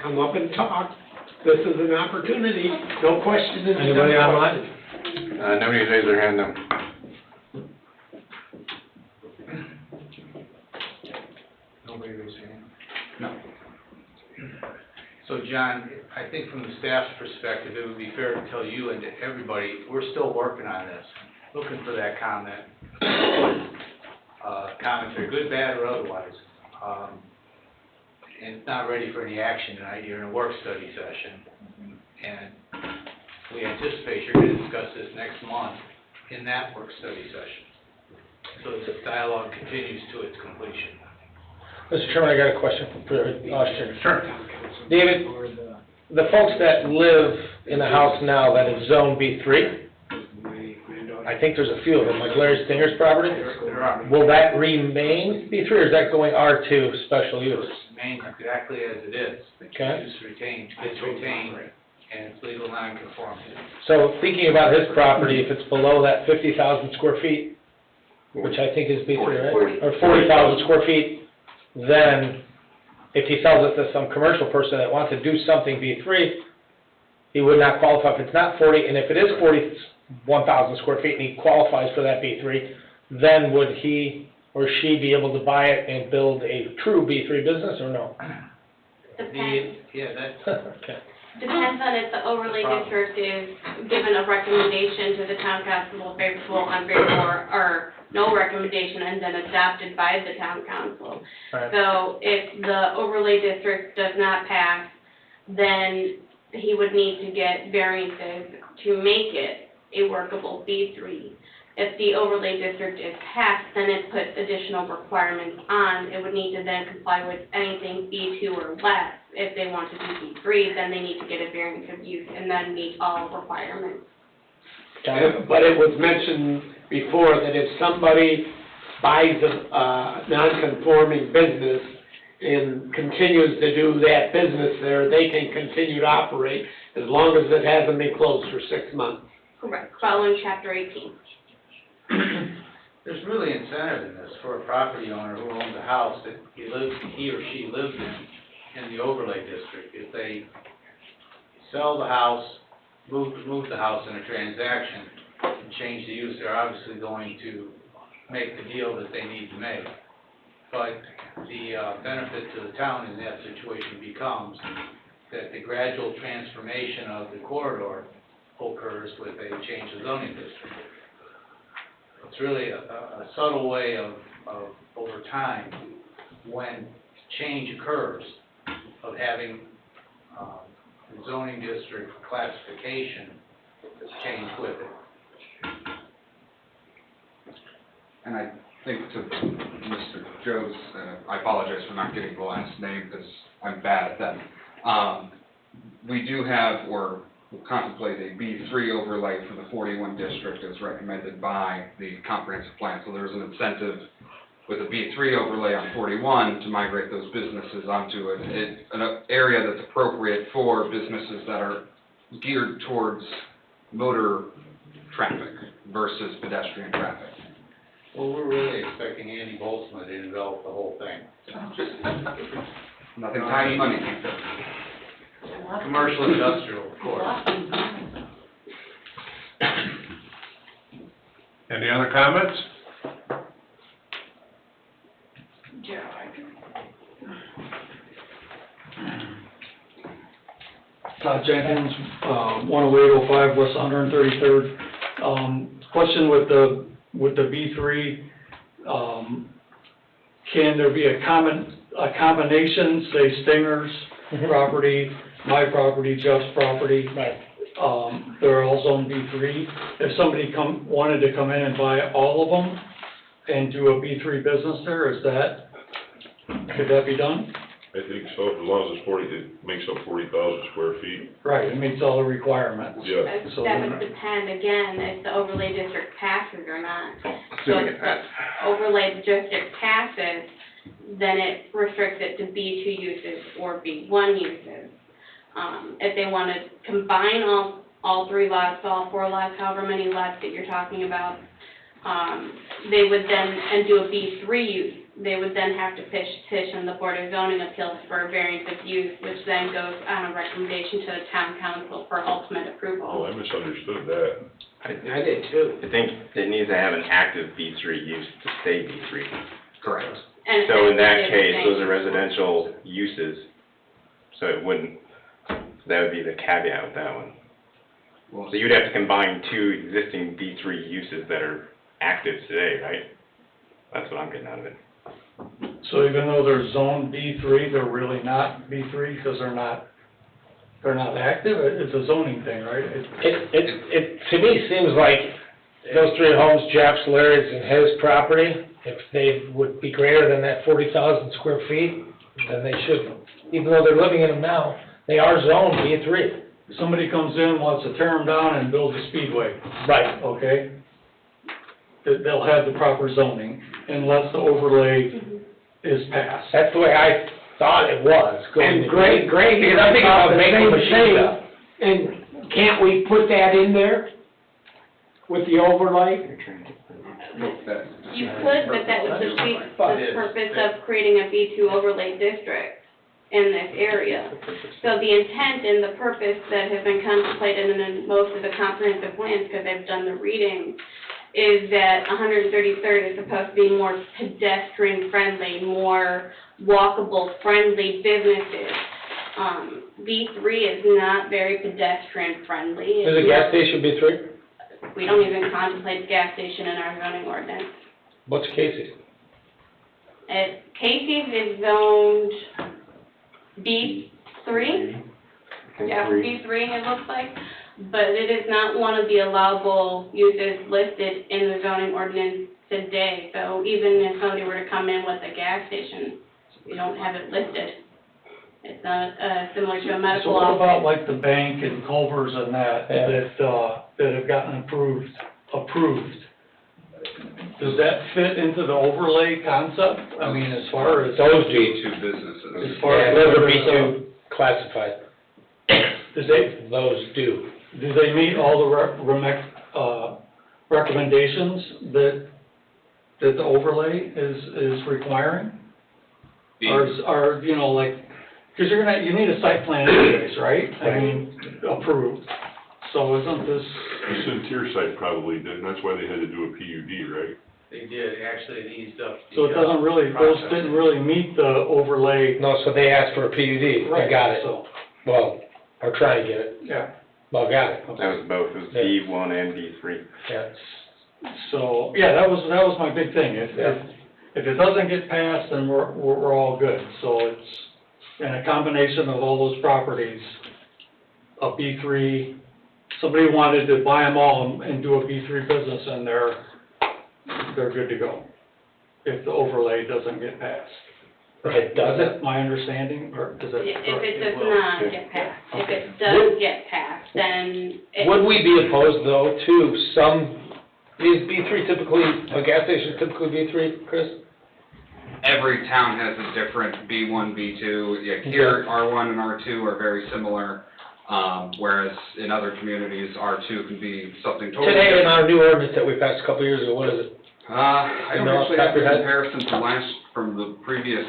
Come up and talk. This is an opportunity. No question is. Anybody online? Nobody's raised their hand though. Nobody raised their hand? No. So John, I think from the staff's perspective, it would be fair to tell you and to everybody, we're still working on this, looking for that comment. Commentary, good, bad, or otherwise. And it's not ready for any action tonight, you're in a work study session. And we anticipate you're gonna discuss this next month in that work study session. So the dialogue continues to its completion. Mr. Chairman, I got a question for Sure. David, the folks that live in the house now that is zone B3, I think there's a few of them, like Larry Stinger's property. There are. Will that remain B3, or is that going R2 special use? Remains exactly as it is. Okay. It's retained, and it's legal non-conforming. So thinking about his property, if it's below that 50,000 square feet, which I think is B3, right? Or 40,000 square feet, then if he sells it to some commercial person that wants to do something B3, he would not qualify if it's not 40, and if it is 41,000 square feet and he qualifies for that B3, then would he or she be able to buy it and build a true B3 business, or no? Depends. Okay. Depends on if the overlay district is given a recommendation to the town council, favorable, unfavorable, or no recommendation, and then adopted by the town council. Right. So if the overlay district does not pass, then he would need to get variances to make it a workable B3. If the overlay district is passed, then it puts additional requirements on. It would need to then comply with anything B2 or less. If they want to do B3, then they need to get a variance of use and then meet all requirements. But it was mentioned before that if somebody buys a non-conforming business and continues to do that business there, they can continue to operate as long as it hasn't been closed for 6 months. Correct. Following Chapter 18. There's really incentive in this for a property owner who owns a house that he or she lives in the overlay district. If they sell the house, move the house in a transaction, and change the use, they're obviously going to make the deal that they need to make. But the benefit to the town in that situation becomes that the gradual transformation of the corridor occurs with a change of zoning district. It's really a subtle way of over time, when change occurs, of having the zoning district classification change with it. And I think to Mr. Joe's, I apologize for not getting the last name because I'm bad at that. We do have, or contemplate a B3 overlay for the 41 district as recommended by the comprehensive plan. So there's an incentive with a B3 overlay on 41 to migrate those businesses onto an area that's appropriate for businesses that are geared towards motor traffic versus pedestrian traffic. Well, we're really expecting Andy Boltzmann to develop the whole thing. Nothing tiny money can do. Commercial industrial, of course. Any other comments? Todd Jenkins, 10805 West 133rd. Question with the B3, can there be a combination, say Stinger's property, my property, Jeff's property? Right. They're all zone B3. If somebody wanted to come in and buy all of them and do a B3 business there, could that be done? I think so, as long as it makes up 40,000 square feet. Right, it meets all the requirements. Yeah. That would depend, again, if the overlay district passes or not. So Assuming if it passes. the overlay district passes, then it restricts it to B2 uses or B1 uses. If they want to combine all three lots, all four lots, however many lots that you're talking about, they would then, and do a B3 use, they would then have to petition the Board of Zoning Appeals for a variance of use, which then goes on a recommendation to the town council for ultimate Oh, approval. I misunderstood that. I did too. I think it needs to have an active B3 use to stay B3. Correct. And So in that essentially case, it's those are saying- residential uses, so it wouldn't, that would be the caveat with that one. So you'd have to combine two existing B3 uses that are active today, right? That's what I'm getting out of it. So even though they're zone B3, they're really not B3 because they're not active? It's a zoning thing, right? It, to me, seems like those three homes, Jeff's, Larry's, and his property, if they would be greater than that 40,000 square feet, then they should, even though they're living in them now, they are zoned B3. Somebody comes in, wants to tear them down and build a speedway, Right. okay? They'll have the proper zoning unless the overlay is passed. That's the way I thought it was. And Greg, Because I'm thinking about making the machine same stuff. thing, and can't we put that in there with the overlay? You could, but that would defeat the purpose of creating a B2 overlay district in this area. So the intent and the purpose that has been contemplated in most of the comprehensive plans, because I've done the reading, is that 133rd is supposed to be more pedestrian-friendly, more walkable-friendly businesses. B3 is not very pedestrian-friendly. Is a gas station B3? We don't even contemplate gas station in our zoning ordinance. What's Casey's? Casey's is zoned B3? Yeah, B3 it looks like, but it is not one of the allowable uses listed in the zoning ordinance today. So even if somebody were to come in with a gas station, we don't have it listed. It's not similar to a medical So what office. about like the bank and Culver's and that have gotten approved? Does that fit into the overlay concept? I mean, as far as. Those do. B2 businesses. As far as. Those are B2 classified. Those do they meet all the recommendations that the overlay is requiring? Or, you know, like, because you need a site plan anyways, right? I mean, approved. So isn't this? The Centier site probably did, and that's why they had to do a PUD, right? They did, actually, it eased up. So it doesn't really, those didn't really meet the overlay. No, so they asked for a PUD, they got it, So, well, or trying to get it, yeah. well, got it. That was both, it was B1 and B3. Yeah. So, yeah, that was my big thing. If it doesn't get passed, then we're all good. So it's, and a combination of all those properties, a B3, somebody wanted to buy them all and do a B3 business, and they're good to go, if the overlay doesn't get passed. If it doesn't, My understanding, or is it? If it does not get passed. If it does get passed, then would we be opposed though to some, is B3 typically, a gas station typically B3, Chris? Every town has a different B1, B2. Yeah, here, R1 and R2 are very similar, whereas in other communities, R2 can be something totally different. Today in our new ordinance that we passed a couple years ago, what is it? I don't You know, actually have the top of your head? comparison from the previous,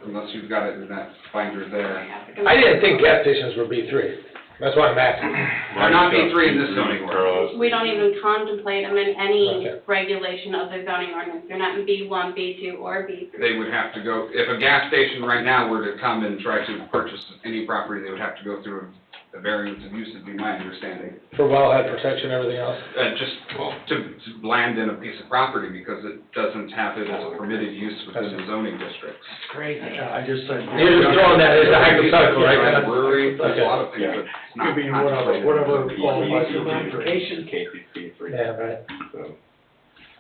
unless you've got it in that binder there. I didn't think gas stations were B3, that's why I'm asking. They're not B3 in this zoning ordinance. we don't even contemplate them in any Okay. regulation of the zoning ordinance. They're not in B1, B2, or B3. They would have to go, if a gas station right now were to come and try to purchase any property, they would have to go through a variance of use, would be my understanding. For wellhead protection, everything else? Just to land in a piece of property, because it doesn't have it as a permitted use within the zoning districts. Crazy. Yeah, I just said. You're just throwing that as a hypothetical, right? Right, brewery, there's a lot of things Yeah. that's not Could be contemplated. whatever qualifies for Notification case is B3. Yeah, right. So,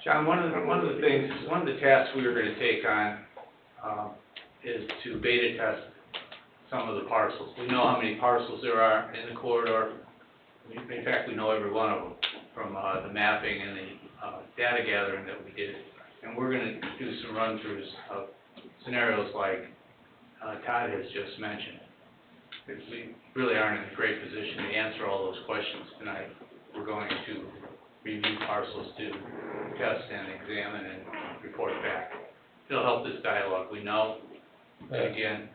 John, one of the things, one of the tasks we were gonna take on, is to beta test some of the parcels. We know how many parcels there are in the corridor. In fact, we know every one of them from, the mapping and the, data gathering that we did. And we're gonna do some run-throughs of scenarios like, Todd has just mentioned. Because we really aren't in a great position to answer all those questions tonight. We're going to review parcels to test and examine and report back. It'll help this dialogue, we know. And again,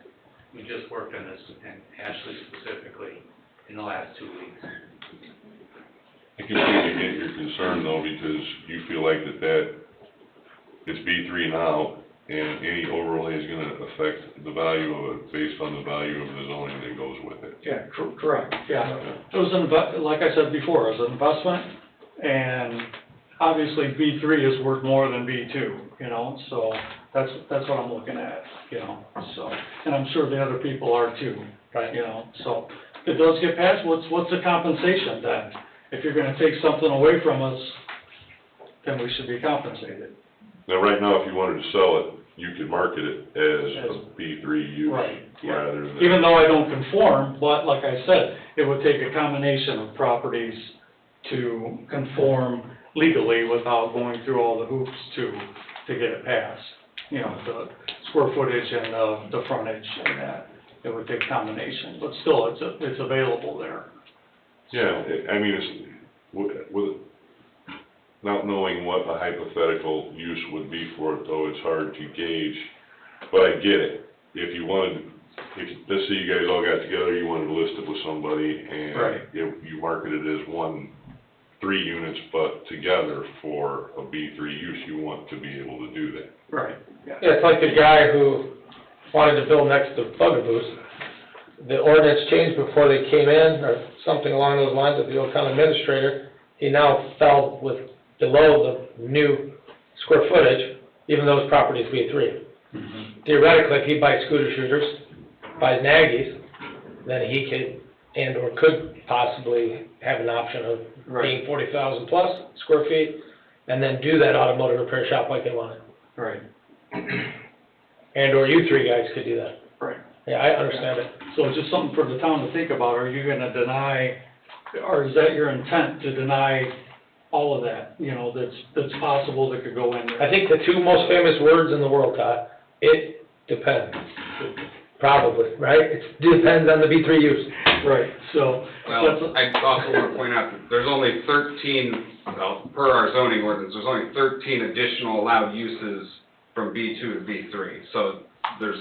we just worked on this, and Ashley specifically, in the last 2 weeks. I completely get your concern though, because you feel like that it's B3 now, and any overlay is gonna affect the value of it based on the value of the zoning that goes with it. Yeah, correct, yeah. It was like I said before, it was an investment, and obviously B3 is worth more than B2, you know, so that's what I'm looking at, you know, so. And I'm sure the other people are too, right, you know, so. If it does get passed, what's the compensation then? If you're gonna take something away from us, then we should be compensated. Now, right now, if you wanted to sell it, you could market it as a B3 use Right, yeah. rather than. Even though I don't conform, but like I said, it would take a combination of properties to conform legally without going through all the hoops to get it passed. You know, the square footage and the frontage and that, it would take combination, but still, it's available there. Yeah, I mean, it's, with, not knowing what a hypothetical use would be for it, though, it's hard to gauge, but I get it. If you wanted, let's say you guys all got together, you wanted to list it with somebody, and Right. you marketed it as 3 units, but together for a B3 use, you want to be able to do that. Right, Yeah, it's like the guy who wanted to build next to Bugaboos. The ordinance changed before they came in, or something along those lines with the old town administrator. He now fell below the new square footage, even though his property is B3. Theoretically, if he buys scooter shooters, buys Nagy's, then he could, and or could possibly have an option of being 40,000 plus square feet, and then do that automotive repair shop like they wanted. right, And or you 3 guys could do that. right. Yeah, I understand it. So it's just something for the town to think about. Are you gonna deny, or is that your intent to deny all of that, you know, that's possible that could go in there? I think the 2 most famous words in the world, Todd, it depends. Probably, right? It depends on the B3 use. Right, so. Well, I also want to point out that there's only 13, well, per our zoning ordinance, there's only 13 additional allowed uses from B2 to B3. So there's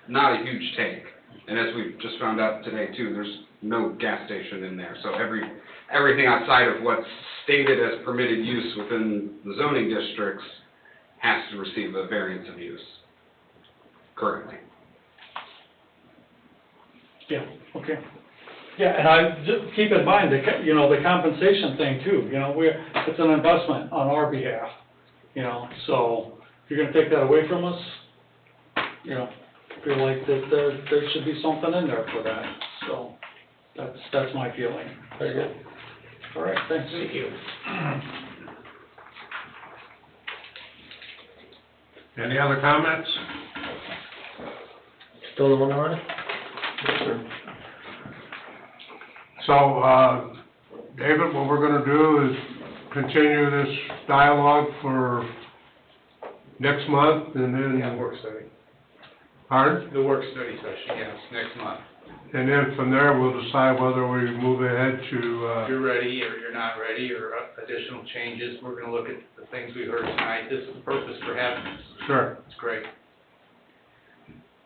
not a huge take. And as we've just found out today too, there's no gas station in there. So everything outside of what's stated as permitted use within the zoning districts has to receive a variance of use currently. Yeah, okay. Yeah, and just keep in mind, the compensation thing too, it's an investment on our behalf, so if you're gonna take that away from us, I feel like that there should be something in there for that, so that's my feeling. Very good. All right, thanks. Thank you. Any other comments? Still going on? So, David, what we're gonna do is continue this dialogue for next month, and then... work study. Pardon? The work study session, yes, next month. And then from there, we'll decide whether we move ahead If to, you're ready, or you're not ready, or additional changes, we're gonna look at the things we heard tonight. This is the purpose for having this. sure. It's great.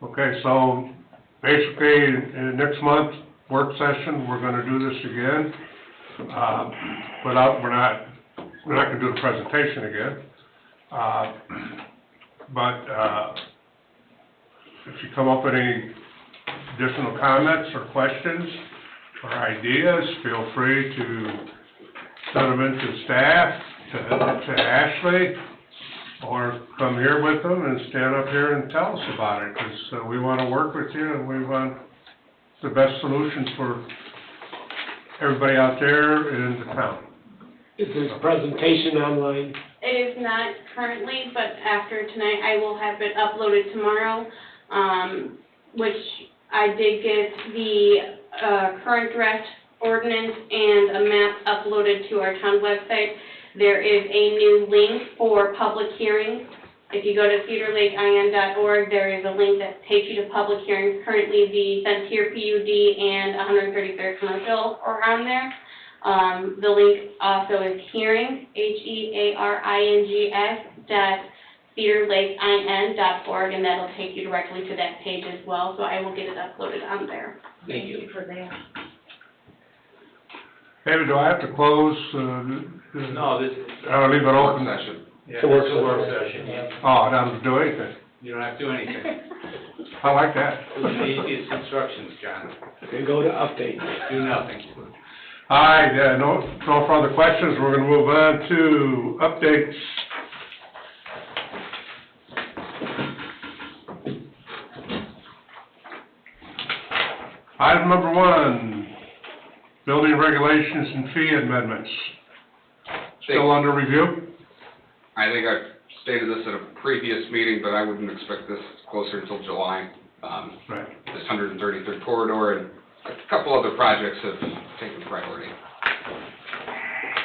Okay, so basically, in next month's work session, we're gonna do this again. We're not gonna do the presentation again. But if you come up with any additional comments or questions or ideas, feel free to send them into staff, to Ashley, or come here with them and stand up here and tell us about it, because we want to work with you and we want the best solution for everybody out there in the town. Is this presentation online? It is not currently, but after tonight, I will have it uploaded tomorrow, which I did get the current draft ordinance and a map uploaded to our town website. There is a new link for public hearings. If you go to cedarlakein.org, there is a link that takes you to public hearings. Currently, the Centier PUD and 133rd Commercial are on there. The link also is hearings, hearings.cedarlakein.org, and that'll take you directly to that page as well, so I will get it uploaded on there. Thank you. For that. David, do I have to close, No, this is, or leave it open? Session. yeah, this is a work session. Oh, I don't have to do anything. You don't have to do anything. I like that. Those are the easiest instructions, John. Okay, go to update. Do nothing. All right, no further questions, we're gonna move on to updates. Item number 1, building regulations and fee amendments. Still under review? I think I've stated this at a previous meeting, but I wouldn't expect this closer until July. Right. This 133rd corridor and a couple other projects have taken priority.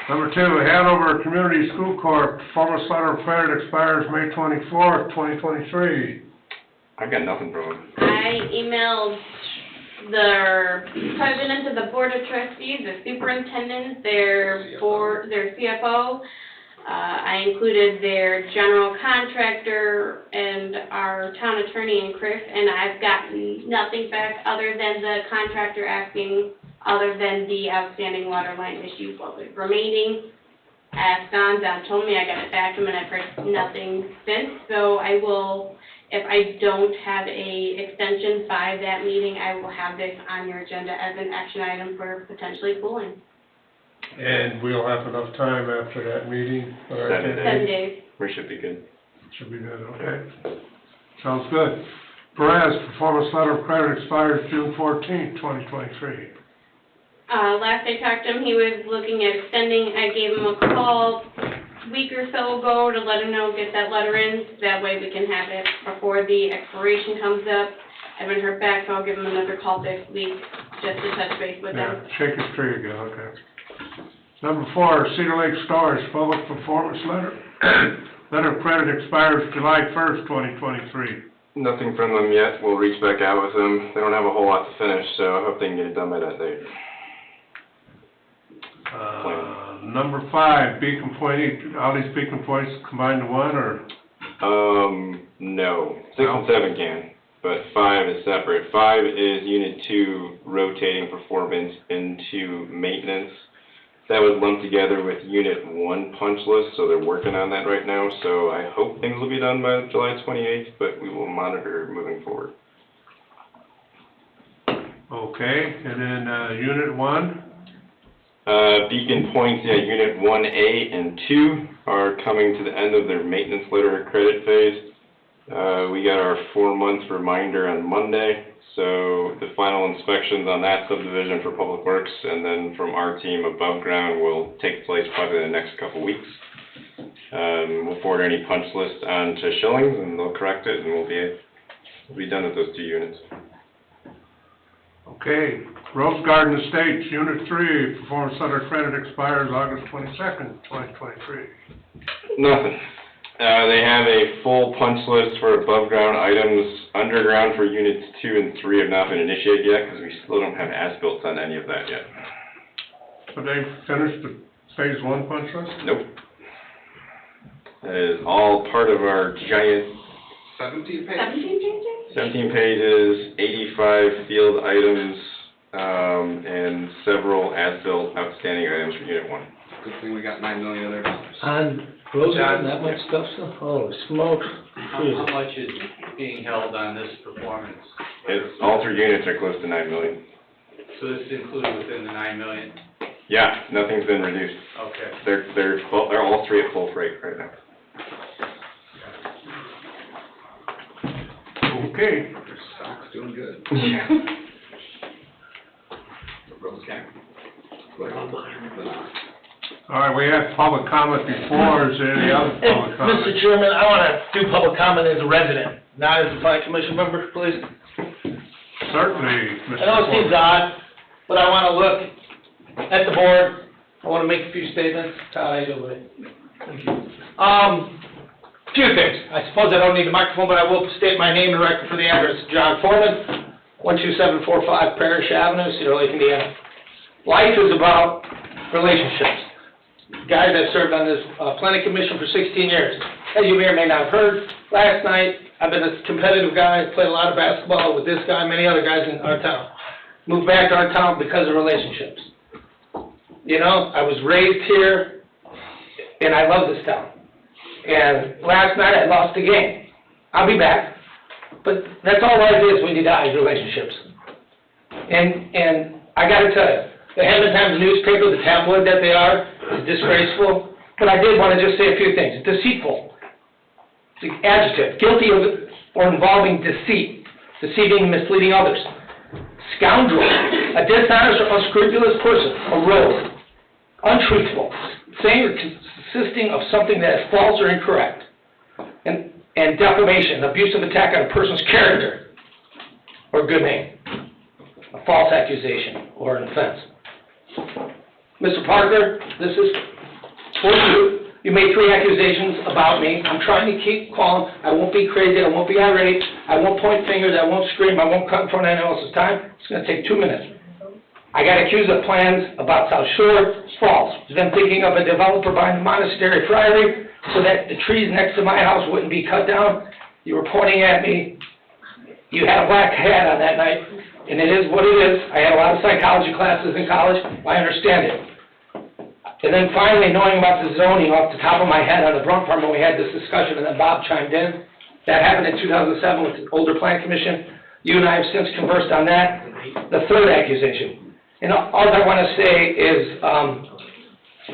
Number 2, Hanover Community School Corp., performance letter of credit expires May 24th, 2023. I've got nothing from them. I emailed the president of the board of trustees, the superintendent, their board, their CFO. I included their general contractor and our town attorney and Chris, and I've gotten nothing back other than the contractor asking, other than the outstanding water line issue, what was remaining. Asked Don told me, I got it back to him, and I've heard nothing since, so I will, if I don't have a extension by that meeting, I will have this on your agenda as an action item for potentially pulling. And we'll have enough time after that meeting? 7 days. We should be good. Should be good, okay. Sounds good. Perez, performance letter of credit expires June 14th, 2023. Last I talked to him, he was looking at extending. I gave him a call a week or so ago to let him know, get that letter in. That way we can have it before the expiration comes up. I haven't heard back, so I'll give him another call this week just to touch base with him. Yeah, shake his tree again, okay. Number 4, Cedar Lake Storage, public performance letter. Letter of credit expires July 1st, 2023. Nothing from them yet. We'll reach back out with them. They don't have a whole lot to finish, so I hope they can get it done by that date. Number 5, Beacon Point, all these Beacon Points combined to one, or? No. 6 and 7 can, but 5 is separate. 5 is Unit 2 rotating performance into maintenance That was lumped together with Unit 1 punch list, so they're working on that right now. So I hope things will be done by July 28th, but we will monitor moving forward. Okay, and then, Unit 1? Beacon Points, yeah, Unit 1A and 2 are coming to the end of their maintenance letter of credit phase. We got our 4-month reminder on Monday, so the final inspections on that subdivision for Public Works and then from our team above ground will take place probably in the next couple weeks. We'll forward any punch list on to Schillings and they'll correct it and we'll be done with those 2 units. Okay, Rose Garden Estates, Unit 3, performance letter of credit expires August 22nd, 2023. Nothing. They have a full punch list for above ground items. Underground for units 2 and 3 have not been initiated yet because we still don't have as-built on any of that yet. Have they finished the phase 1 punch list? Nope. That is all part of our giant 17 pages? 17 pages? 17 pages, 85 field items, and several as-built outstanding items for Unit 1. Good thing we got $9 million other dollars. On Rose Garden, that much stuff still? Holy smokes. How much is being held on this performance? All 3 units are close to $9 million. So this is included within the 9 million? Yeah, nothing's been reduced. Okay. They're all 3 at full freight right now. Okay. Their stock's doing good. Yeah. Rose Garden. All right, we had public comment before, is there any other public comment? Mr. Chairman, I want to do public comment as a resident, not as a planning commission member, please. Certainly, Mr. I know it seems odd, but I want to look at the board. I want to make a few statements. Todd, I do with it. Thank you. Few things. I suppose I don't need a microphone, but I will state my name and record for the address. John Foreman, 12745 Parish Avenue, Cedar Lake, Indiana. Life is about relationships. Guys, I've served on this planning commission for 16 years. As you may or may not have heard, last night, I've been a competitive guy, played a lot of basketball with this guy, many other guys in our town. Moved back to our town because of relationships. You know, I was raised here, and I love this town. And last night, I lost the game. I'll be back. But that's all life is when you die, is relationships. And I gotta tell you, the Hampton Times newspaper, the tabloid that they are, is disgraceful. But I did want to just say a few things. Deceitful. It's an adjective. Guilty of or involving deceit. Deceiving and misleading others. Scoundrel. A dishonest or unscrupulous person. A rogue. Untruthful. Saying or consisting of something that is false or incorrect. And defamation. Abusive attack on a person's character or good name. A false accusation or an offense. Mr. Parker, this is for you. You made 3 accusations about me. I'm trying to keep calm. I won't be crazy. I won't be irate. I won't point fingers. I won't scream. I won't cut in front of anyone else's time. It's going to take 2 minutes. I got accused of plans about South Shore. It's false. I've been thinking of a developer buying the monastery Friary so that the trees next to my house wouldn't be cut down. You were pointing at me. You had a black hat on that night, and it is what it is. I had a lot of psychology classes in college. I understand it. And then finally, knowing about the zoning off the top of my head on the Brunt Farm when we had this discussion, and then Bob chimed in. That happened in 2007 with the older plan commission. You and I have since conversed on that. The 3rd accusation. And all I want to say is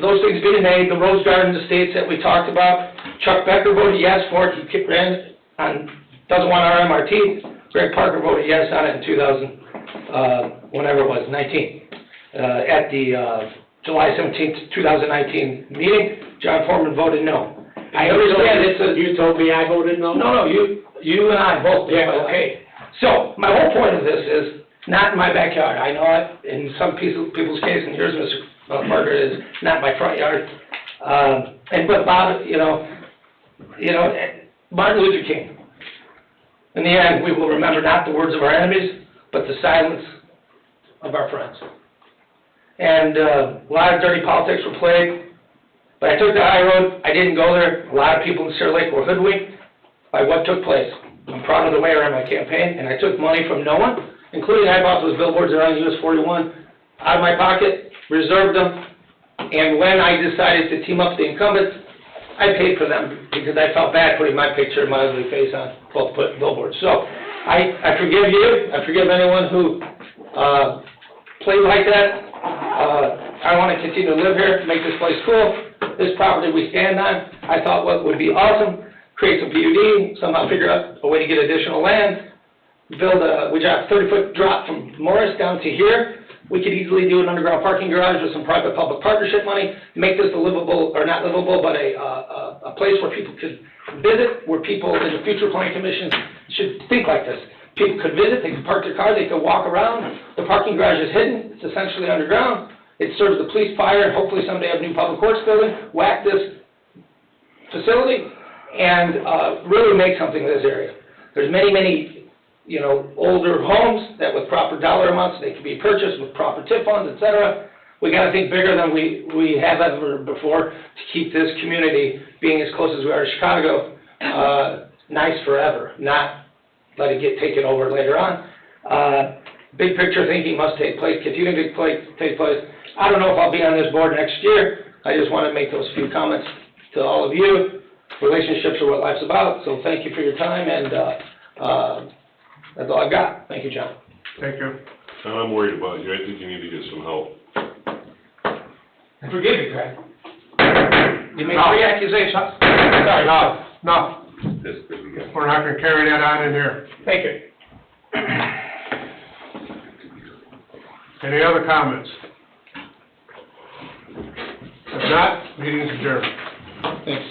those things being made, the Rose Garden Estates that we talked about, Chuck Becker voted yes for it. He ran on, doesn't want our MRT. Greg Parker voted yes on it in whenever it was, 19. At the July 17th, 2019 meeting, John Foreman voted no. I understand it's a... You told me I voted no? No, you and I both did, okay. So, my whole point of this is, not in my backyard. I know it, in some people's case, and yours, Mr. Parker, is not my front yard. But Bob, Martin Luther King. In the end, we will remember not the words of our enemies, but the silence of our friends. And a lot of dirty politics were played, but I took the high road. I didn't go there. A lot of people in Cedar Lake were hoodwinked by what took place. I'm proud of the way I ran my campaign, and I took money from no one, including I bought those billboards that are on US 41, out of my pocket, reserved them, And when I decided to team up with the incumbents, I paid for them because I felt bad putting my picture and my ugly face on both billboards. So I forgive you, I forgive anyone who played like that. I want to continue to live here, make this place cool. This property we stand on, I thought what would be awesome, create some PUD, somehow figure out a way to get additional land, we dropped a 30-foot drop from Morris down to here. We could easily do an underground parking garage with some private-public partnership money, make this a livable, or not livable, but a place where people could visit, where people in the future planning commission should think like this. People could visit, they could park their car, they could walk around. The parking garage is hidden, it's essentially underground. It serves the police, fire, and hopefully someday a new public works building, whack this facility, and really make something of this area. There's many, older homes that with proper dollar amounts, they can be purchased with proper TIF funds, et cetera. We gotta think bigger than we have ever before to keep this community being as close as we are to Chicago, nice forever, not let it get taken over later on. Big picture thinking must take place, continue to take place. I don't know if I'll be on this board next year. I just want to make those few comments to all of you. Relationships are what life's about, so thank you for your time, and that's all I've got. Thank you, John. Thank you. John, I'm worried about you. I think you need to get some help. Forgive me, Craig. You made 3 accusations. Sorry. No. We're not gonna carry that on in here. Thank you. Any other comments? If not, meeting's adjourned. Thanks.